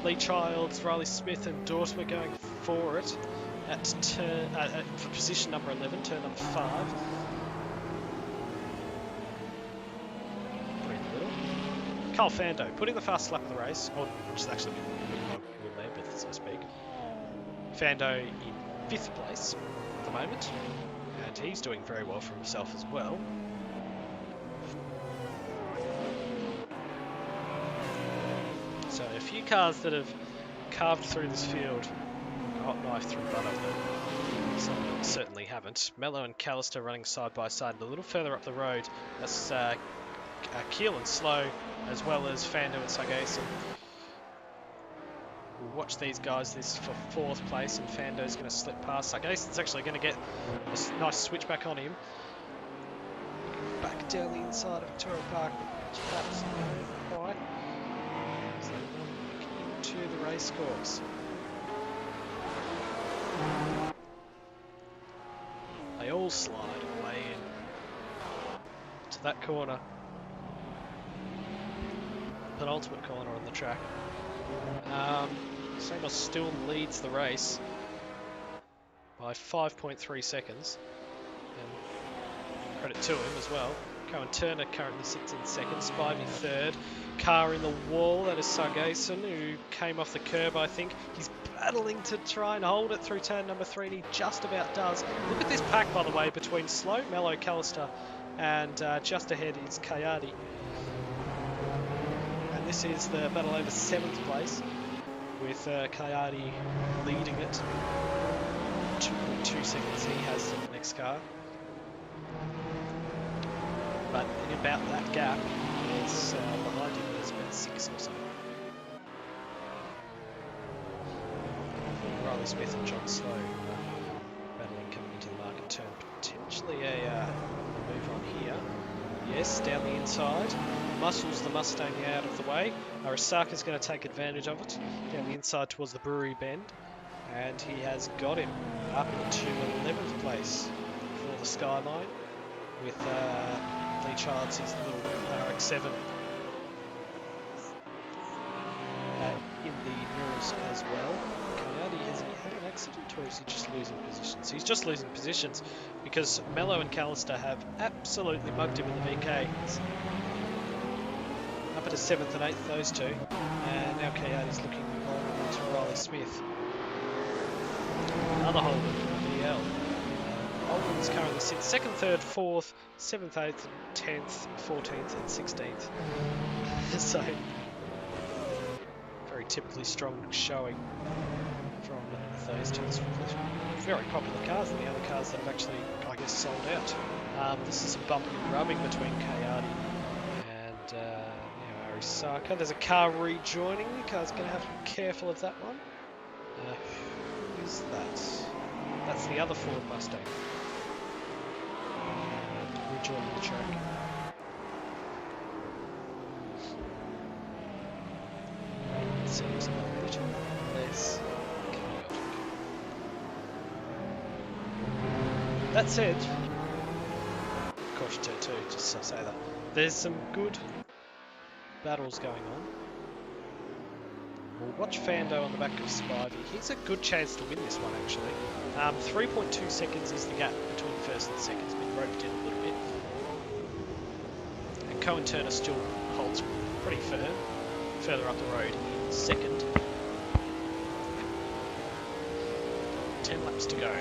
Lee Childs, Riley Smith and Dortmund were going for it at for position number 11, turn number 5. Carl Fando putting the fastest lap of the race, or which is actually Will Lambeth, so to speak. Fando in 5th place at the moment, and he's doing very well for himself as well. So a few cars that have carved through this field, a hot knife through butter, but some certainly haven't. Mello and Callister running side by side, and a little further up the road, that's Keel and Slow, as well as Fando and Sargason. We'll watch these guys. This for 4th place, and Fando's going to slip past. Sargason's actually going to get a nice switchback on him. Back down the inside of Victoria Park, which perhaps not quite. So into the race course. They all slide away in to that corner. Penultimate corner on the track. Samos still leads the race by 5.3 seconds, and credit to him as well. Cohen Turner currently sits in 2nd, Spivey 3rd. Car in the wall, that is Sargason, who came off the curb, I think. He's battling to try and hold it through turn number 3, and he just about does. Look at this pack, by the way, between Slow, Mello, Callister, and just ahead is Kayati. This is the battle over 7th place, with Kayati leading it. 2.2 seconds he has in the next car. But in about that gap, is behind him, there's about 6 or so. Riley Smith and John Slow battling coming into the market turn. Potentially a move on here. Yes, down the inside. Muscles the Mustang out of the way. Arisaka's going to take advantage of it. Down the inside towards the Brewery Bend. And he has got him up to 11th place for the Skyline. With Lee Childs, his little RX-7 in the mirrors as well. Coyote, has he had an accident or is he just losing positions? He's just losing positions because Mello and Callister have absolutely mugged him in the VKs. Up at a 7th and 8th, those two. And now Coyote's looking on to Riley Smith. Another Holden, VRL. Holden's currently sits 2nd, 3rd, 4th, 7th, 8th, 10th, 14th and 16th. So, very typically strong showing from those two. Very popular cars and the other cars that have actually, I guess, sold out. This is a bumping and rubbing between Kayati and now Arisaka. There's a car rejoining. The car's going to have to be careful of that one. Who is that? That's the other Ford Mustang. Rejoining the track. Seems a bit less chaotic. That said, caution turn 2, just so I say that. There's some good battles going on. We'll watch Fando on the back of Spivey. He's a good chance to win this one, actually. 3.2 seconds is the gap between first and second. It's been roped in a little bit. And Cohen Turner still holds pretty firm. Further up the road in second. 10 laps to go.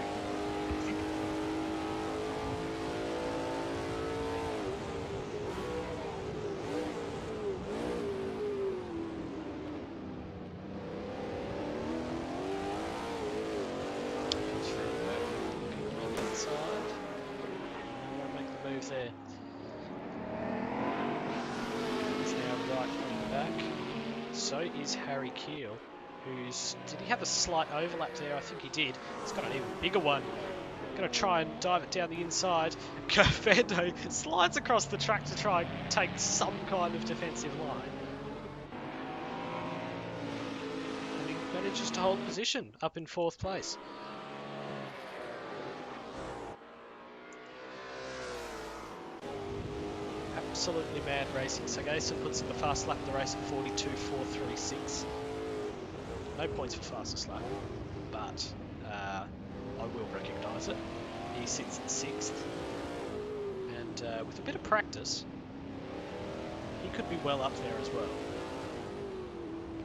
There. He's now right on the back. So is Harry Keel, did he have a slight overlap there? I think he did. He's got an even bigger one. Going to try and dive it down the inside. Fando slides across the track to try and take some kind of defensive line. And he manages to hold position up in 4th place. Absolutely mad racing. Sagason puts in the fast lap of the race at 42.436. No points for fastest lap, but I will recognise it. He sits in 6th, and with a bit of practice, he could be well up there as well.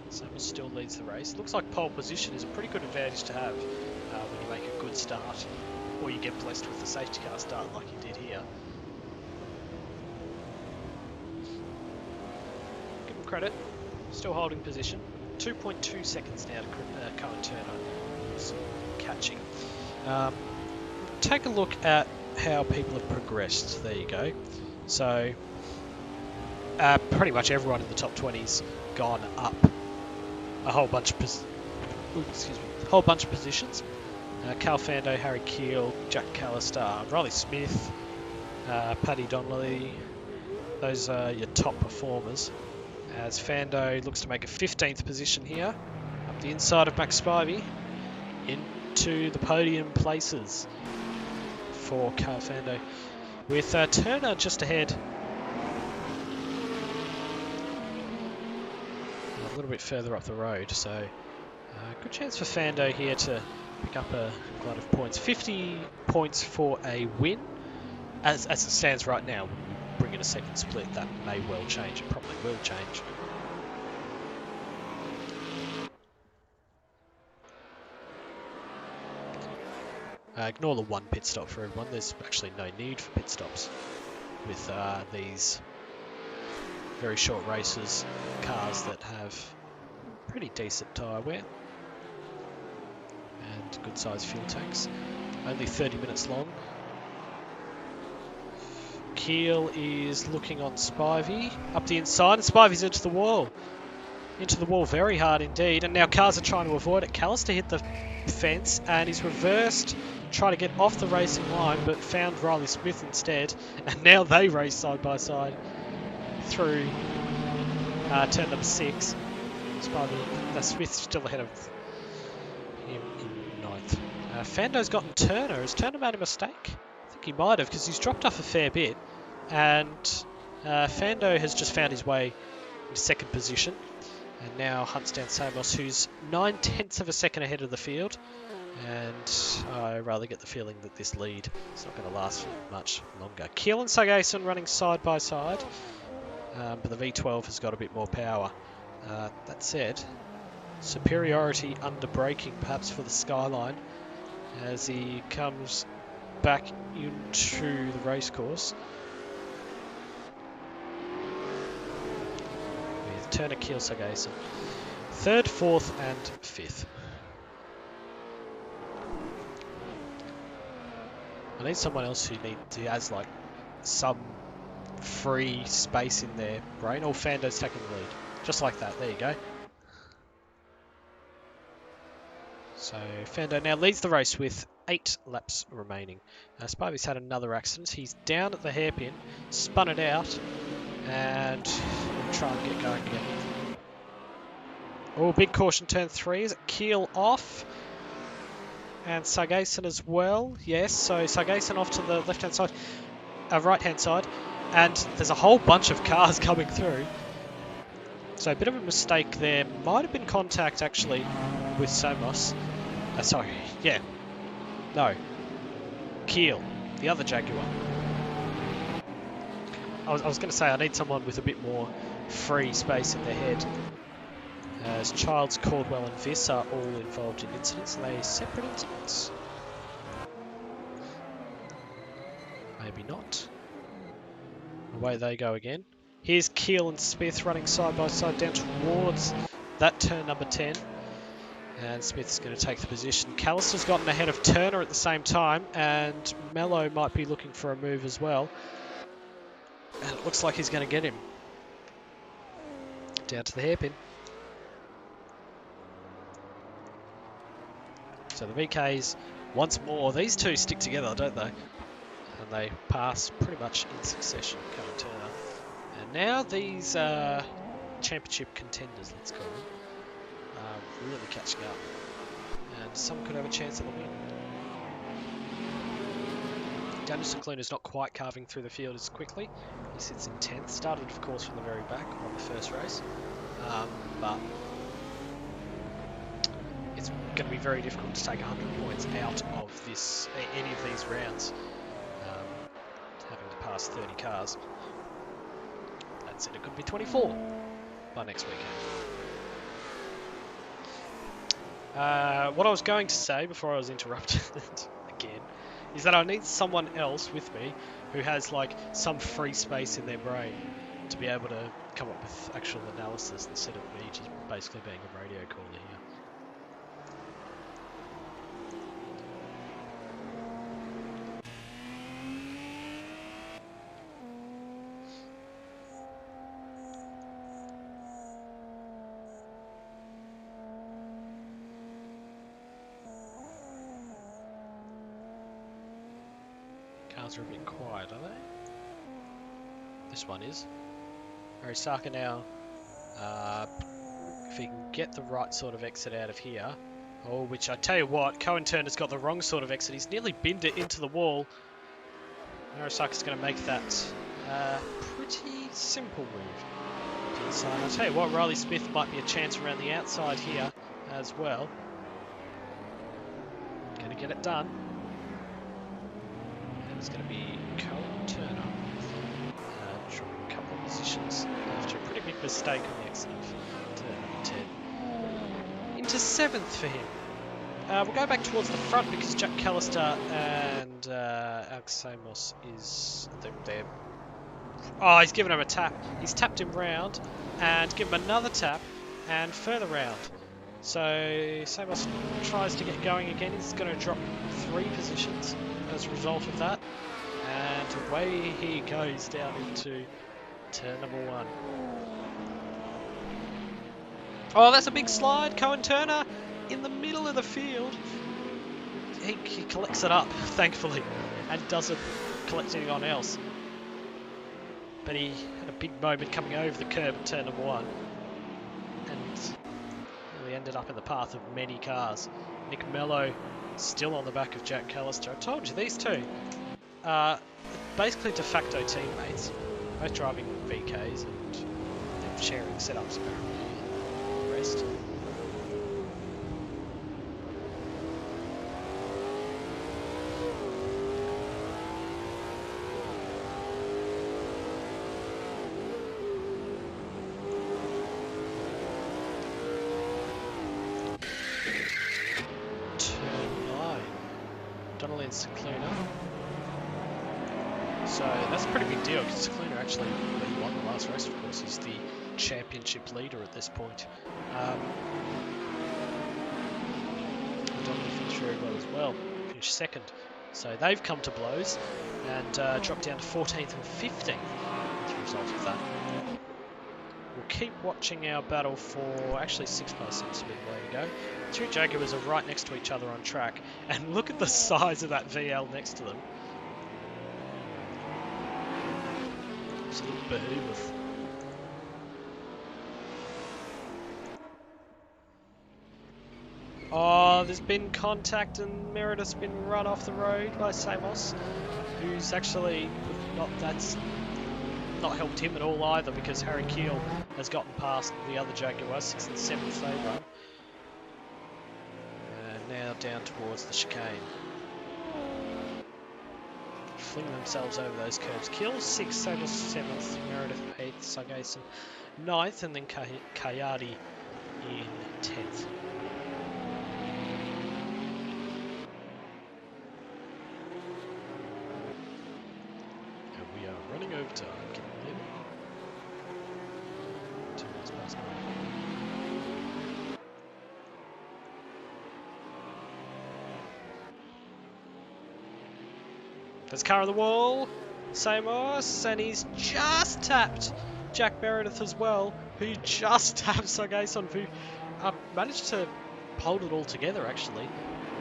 Samuel still leads the race. Looks like pole position is a pretty good advantage to have when you make a good start, or you get blessed with the safety car start like you did here. Credit, still holding position. 2.2 seconds now to Cohen Turner is catching. Take a look at how people have progressed. There you go. So pretty much everyone in the top 20's gone up a whole bunch of positions. Cal Fando, Harry Keel, Jack Callister, Riley Smith, Paddy Donnelly. Those are your top performers. As Fando looks to make a 15th position here, up the inside of Max Spivey, into the podium places for Cal Fando, with Turner just ahead. A little bit further up the road, so good chance for Fando here to pick up a lot of points. 50 points for a win, as it stands right now. Bring in a second split, that may well change. It probably will change. Ignore the one pit stop for everyone. There's actually no need for pit stops with these very short races, cars that have pretty decent tyre wear and good sized fuel tanks. Only 30 minutes long. Keel is looking on Spivey up the inside, and Spivey's into the wall. Into the wall very hard indeed, and now cars are trying to avoid it. Callister hit the fence and he's reversed, trying to get off the racing line, but found Riley Smith instead, and now they race side by side through turn number 6. Smith still ahead of him in 9th. Fando's gotten Turner. Has Turner made a mistake? I think he might have, because he's dropped off a fair bit, and Fando has just found his way in 2nd position, and now hunts down Samos, who's 9/10 of a second ahead of the field, and I rather get the feeling that this lead is not going to last much longer. Keel and Sagason running side by side, but the V12 has got a bit more power. That said, superiority under braking perhaps for the Skyline as he comes back into the racecourse. With Turner, Keel, Sagason. 3rd, 4th and 5th. I need someone else who has like some free space in their brain. Or Fando's taking the lead. Just like that. There you go. So Fando now leads the race with 8 laps remaining. Spivey's had another accident. He's down at the hairpin, spun it out, and we'll try and get going again. Oh, big caution, turn 3. Is it Keel off? And Sargason as well. Yes, so Sargason off to the left-hand side, right-hand side. And there's a whole bunch of cars coming through. So a bit of a mistake there. Might have been contact actually with Somos. Sorry, yeah. No. Keel, the other Jaguar. I was going to say I need someone with a bit more free space in their head. As Childs, Caldwell and Viss are all involved in incidents. Are they separate incidents? Maybe not. Away they go again. Here's Keel and Smith running side by side down towards that turn number 10. And Smith's going to take the position. Callister's gotten ahead of Turner at the same time, and Mello might be looking for a move as well. And it looks like he's going to get him. Down to the hairpin. So the VKs, once more, these two stick together, don't they? And they pass pretty much in succession, Cohen Turner. And now these championship contenders, let's call them, are really catching up. And some could have a chance at the win. Danielson Cluner's not quite carving through the field as quickly. He sits in 10th. Started, of course, from the very back on the first race. But it's going to be very difficult to take 100 points out of this any of these rounds, having to pass 30 cars. That said, it could be 24 by next weekend. What I was going to say before I was interrupted again is that I need someone else with me who has like some free space in their brain to be able to come up with actual analysis instead of me just basically being a radio caller here. Cars are a bit quiet, are they? This one is. Arisaka now, if he can get the right sort of exit out of here. Oh, which I tell you what, Cohen Turner's got the wrong sort of exit. He's nearly binned it into the wall. Arisaka's going to make that pretty simple move. Inside. I'll tell you what, Riley Smith might be a chance around the outside here as well. Going to get it done. It's going to be Cohen Turner dropping a couple of positions after a pretty big mistake on the exit of turn number 10. Into 7th for him. We'll go back towards the front because Jack Callister and Alex Samos is there. Oh, he's given him a tap. He's tapped him round and given him another tap and further round. So Samos tries to get going again. He's going to drop 3 positions as a result of that, and away he goes down into turn number 1. Oh, that's a big slide. Cohen Turner in the middle of the field. He collects it up, thankfully, and doesn't collect anyone else. But he had a big moment coming over the curb at turn number 1, and really ended up in the path of many cars. Nick Mello still on the back of Jack Callister. I told you, these two are basically de facto teammates, both driving VKs and they're sharing setups apparently and the rest. So that's a pretty big deal because Cluner actually won the last race, of course. He's the championship leader at this point. Donnelly finished very well as well, finished 2nd. So they've come to blows and dropped down to 14th and 15th as a result of that. We'll keep watching our battle for, actually 6 by 6 a bit way to go. 2 Jaguars are right next to each other on track, and look at the size of that VL next to them. Absolute behemoth. Oh, there's been contact and Meredith's been run off the road by Samos, who's actually that's not helped him at all either, because Harry Keel has gotten past the other Jaguar, 6th and 7th they run. And now down towards the chicane. Fling themselves over those curves. Keel 6th, Samos 7th, Meredith 8th, Sargason 9th, and then Kayadi in 10th. Running overtime, can you believe it? 2 minutes past 9. There's car on the wall, Samos, and he's just tapped Jack Meredith as well, who just tapped Sargason, who managed to hold it all together actually.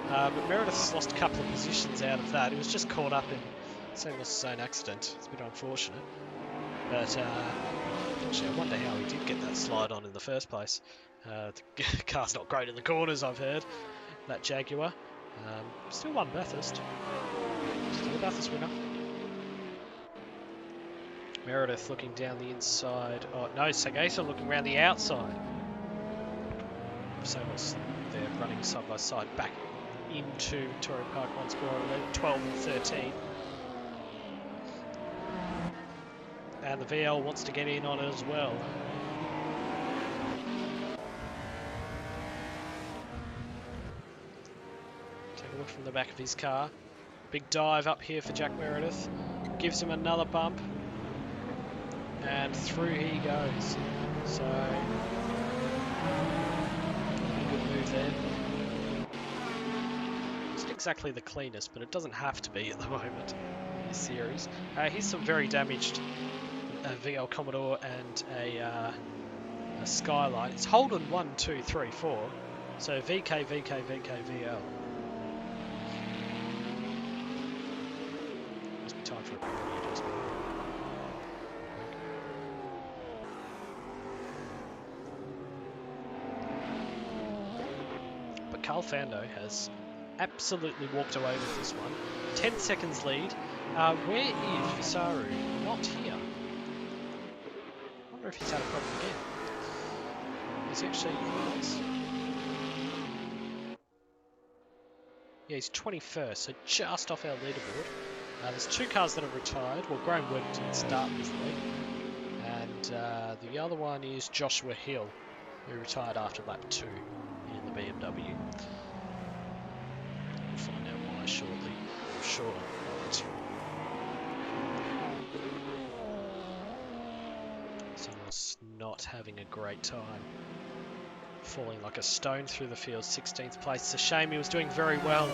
But Meredith's lost a couple of positions out of that. He was just caught up in Samos' own accident. It's a bit unfortunate. But actually, I wonder how he did get that slide on in the first place. The car's not great in the corners, I've heard. That Jaguar. Still won Bathurst. Still a Bathurst winner. Meredith looking down the inside. Oh no, Sargason looking around the outside. Samos there running side by side back into Victoria Park once more, 12 and 13. And the VL wants to get in on it as well. Take a look from the back of his car. Big dive up here for Jack Meredith. Gives him another bump. And through he goes. So, good move there. It's not exactly the cleanest, but it doesn't have to be at the moment in this series. Here's some very damaged VL Commodore and a Skyline. It's Holden 1, 2, 3, 4. So VK, VK, VK, VL. Must be time for a priority adjustment. But Carl Fando has absolutely walked away with this one. 10 seconds lead. Where is Visaru? Not here. I wonder if he's had a problem again. Is he actually... Yeah, he's 21st, so just off our leaderboard. There's 2 cars that are retired. Well, Graham Wood didn't start this league. And the other one is Joshua Hill, who retired after lap 2 in the BMW. We'll find out why shortly. I'm sure of it. Someone's not having a great time. Falling like a stone through the field, 16th place. It's a shame, he was doing very well.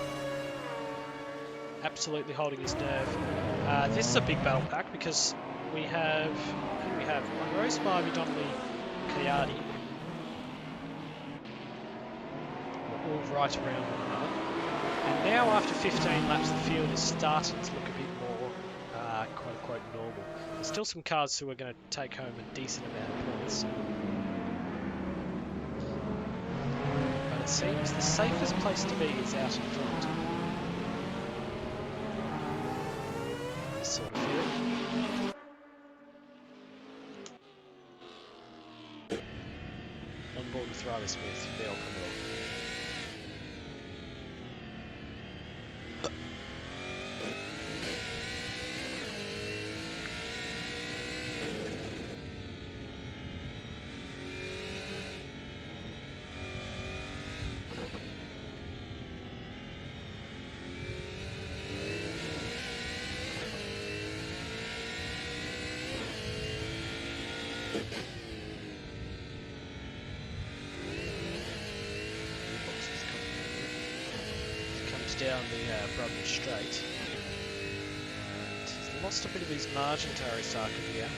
Absolutely holding his nerve. This is a big battle pack because we have... Who do we have? Monroe, Spivey, Donnelly, Kayadi. We're all right around one another. And now after 15 laps, the field is starting to look a bit more quote-unquote normal. There's still some cars who are going to take home a decent amount of points. But it seems the safest place to be is out in front. This sort of field. On board with Riley Smith, VL Commodore. Down the Brubman Straight, and he's lost a bit of his margin to Arisaka here.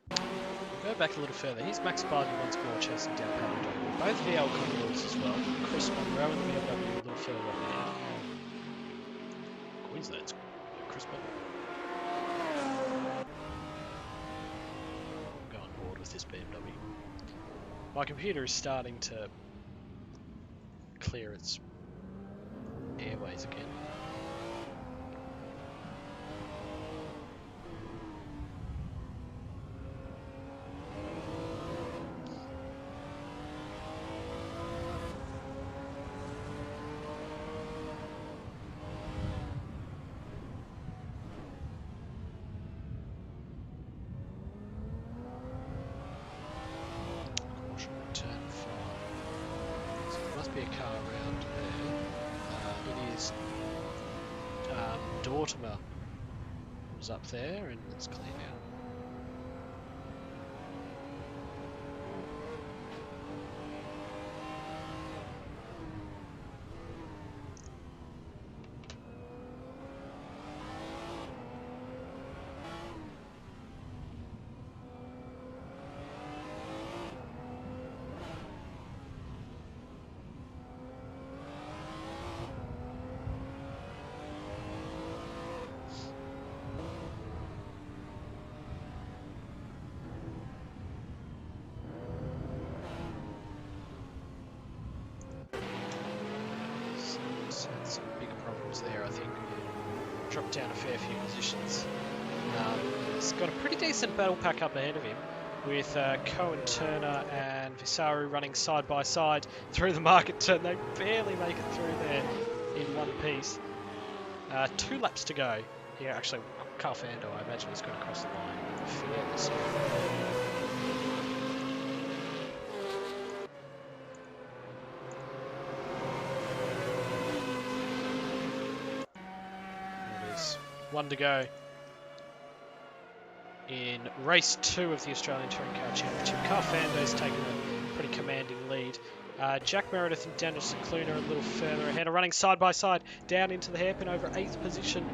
We'll go back a little further. Here's Max Spivey once more chasing down Paddy. Both VL Commodores as well. Chris Monroe and the BMW a little further on there. Queensland's Chris Monroe. Go on board with this BMW. My computer is starting to clear its airways again. Turn 5. So there must be a car around there. It is Dortimer was up there, and it's clear now. Had some bigger problems there, I think. Dropped down a fair few positions. He's got a pretty decent battle pack up ahead of him, with Cohen, Turner and Visaru running side by side through the market turn. They barely make it through there in one piece. 2 laps to go. Yeah, actually, Carl Fando, I imagine, is going to cross the line fairly soon. One to go in race 2 of the Australian Touring Car Championship. Carl Fando's taking a pretty commanding lead. Jack Meredith and Daniel Cicluna a little further ahead, are running side by side down into the hairpin over 8th position,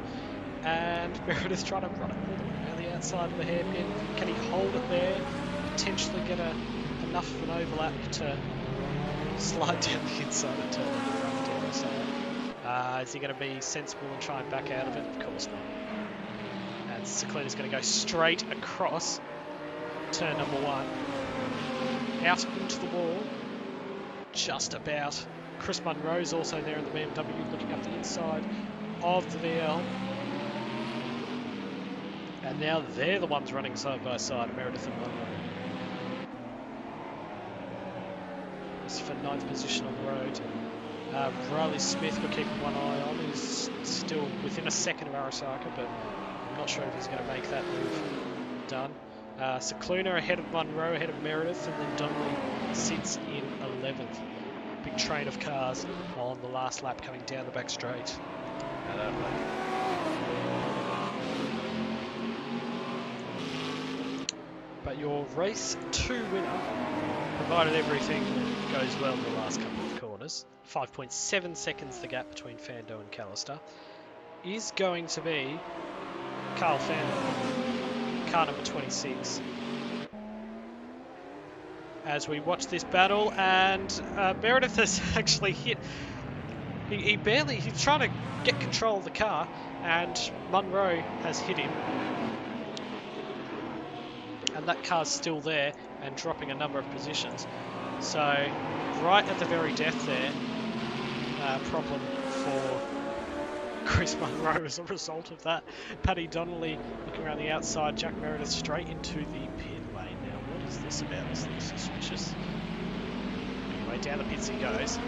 and Meredith trying to run it all the way around the outside of the hairpin. Can he hold it there? Potentially get enough of an overlap to slide down the inside and turn into the rough down the side. Is he going to be sensible and try and back out of it? Of course not. And Cicluna's going to go straight across turn number 1. Out into the wall. Just about. Chris Munro's also there in the BMW looking up the inside of the VRL. And now they're the ones running side by side, Meredith and Munro. This is for 9th position on the road. Riley Smith we're keeping one eye on, who's still within a second of Arasaka, but I'm not sure if he's going to make that move done. Cicluna ahead of Munro, ahead of Meredith, and then Donnelly sits in 11th. Big train of cars on the last lap coming down the back straight at Adelaide. But your race 2 winner, provided everything goes well in the last couple of corners, 5.7 seconds the gap between Fando and Callister, is going to be Carl Fando, car number 26. As we watch this battle, and Meredith has actually hit, he's trying to get control of the car, and Munro has hit him. And that car's still there and dropping a number of positions. So, right at the very death there, problem for Chris Munro as a result of that. Paddy Donnelly looking around the outside, Jack Meredith straight into the pit lane. Now, what is this about? This looks suspicious. Anyway, down the pits he goes.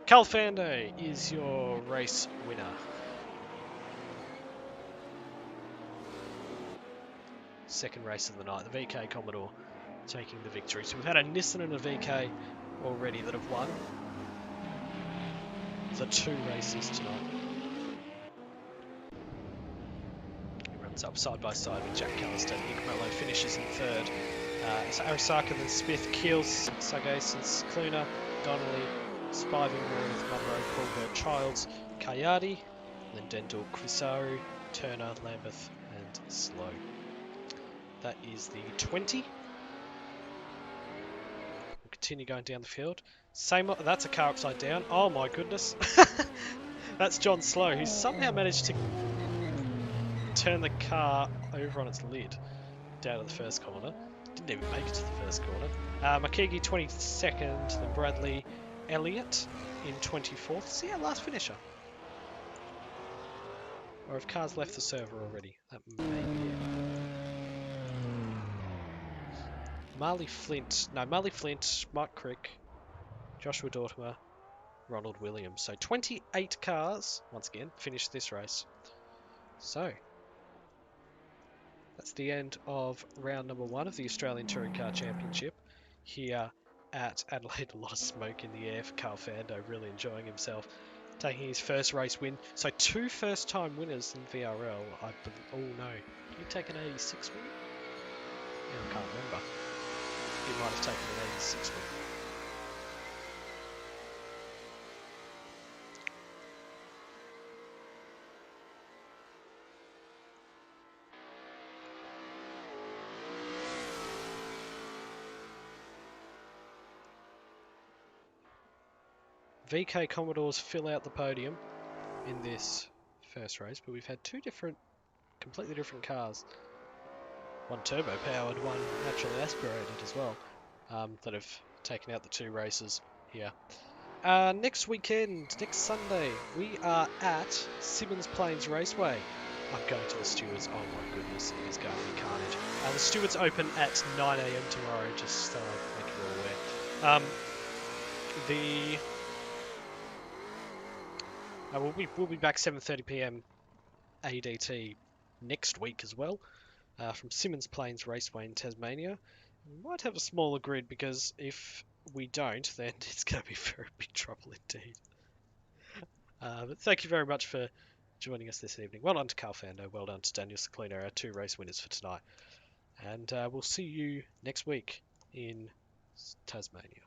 Carl Fando is your race winner. Second race of the night, the VK Commodore taking the victory. So we've had a Nissan and a VK already that have won the 2 races tonight. He runs up side by side with Jack Callister. Nick Mello finishes in 3rd. So Arasaka then Smith, Keels, Sagase and Cicluna, Donnelly, Spivey, Meredith, Munro, Colbert, Childs, Kayadi, then Dendal, Kvisaru, Turner, Lambeth and Slow. That is the 20. We'll continue going down the field. That's a car upside down. Oh my goodness. That's John Slow, who's somehow managed to turn the car over on its lid down to the first corner. Didn't even make it to the first corner. Makigi 22nd, then Bradley Elliott in 24th. See our last finisher. Or have cars left the server already? That may be it. Marley Flint, Mike Crick, Joshua Dortimer, Ronald Williams. So 28 cars, once again, finished this race. So, that's the end of round number 1 of the Australian Touring Car Championship here at Adelaide. A lot of smoke in the air for Carl Fando, really enjoying himself, taking his first race win. So 2 first-time winners in VRL. Oh no, did he take an 86 win? Yeah, I can't remember. He might have taken an 86 win. VK Commodores fill out the podium in this first race, but we've had 2 completely different cars. One turbo-powered, one naturally aspirated as well, that have taken out the 2 races here. Next weekend, next Sunday, we are at Symmons Plains Raceway. I'm going to the Stewards. Oh my goodness, it is going to be carnage. The Stewards open at 9 AM tomorrow, just so I make you all aware. We'll be back 7:30 PM ADT next week as well, from Symmons Plains Raceway in Tasmania. We might have a smaller grid because if we don't, then it's going to be very big trouble indeed. But thank you very much for joining us this evening. Well done to Carl Fando, well done to Daniel Ciclino, our 2 race winners for tonight. And we'll see you next week in Tasmania.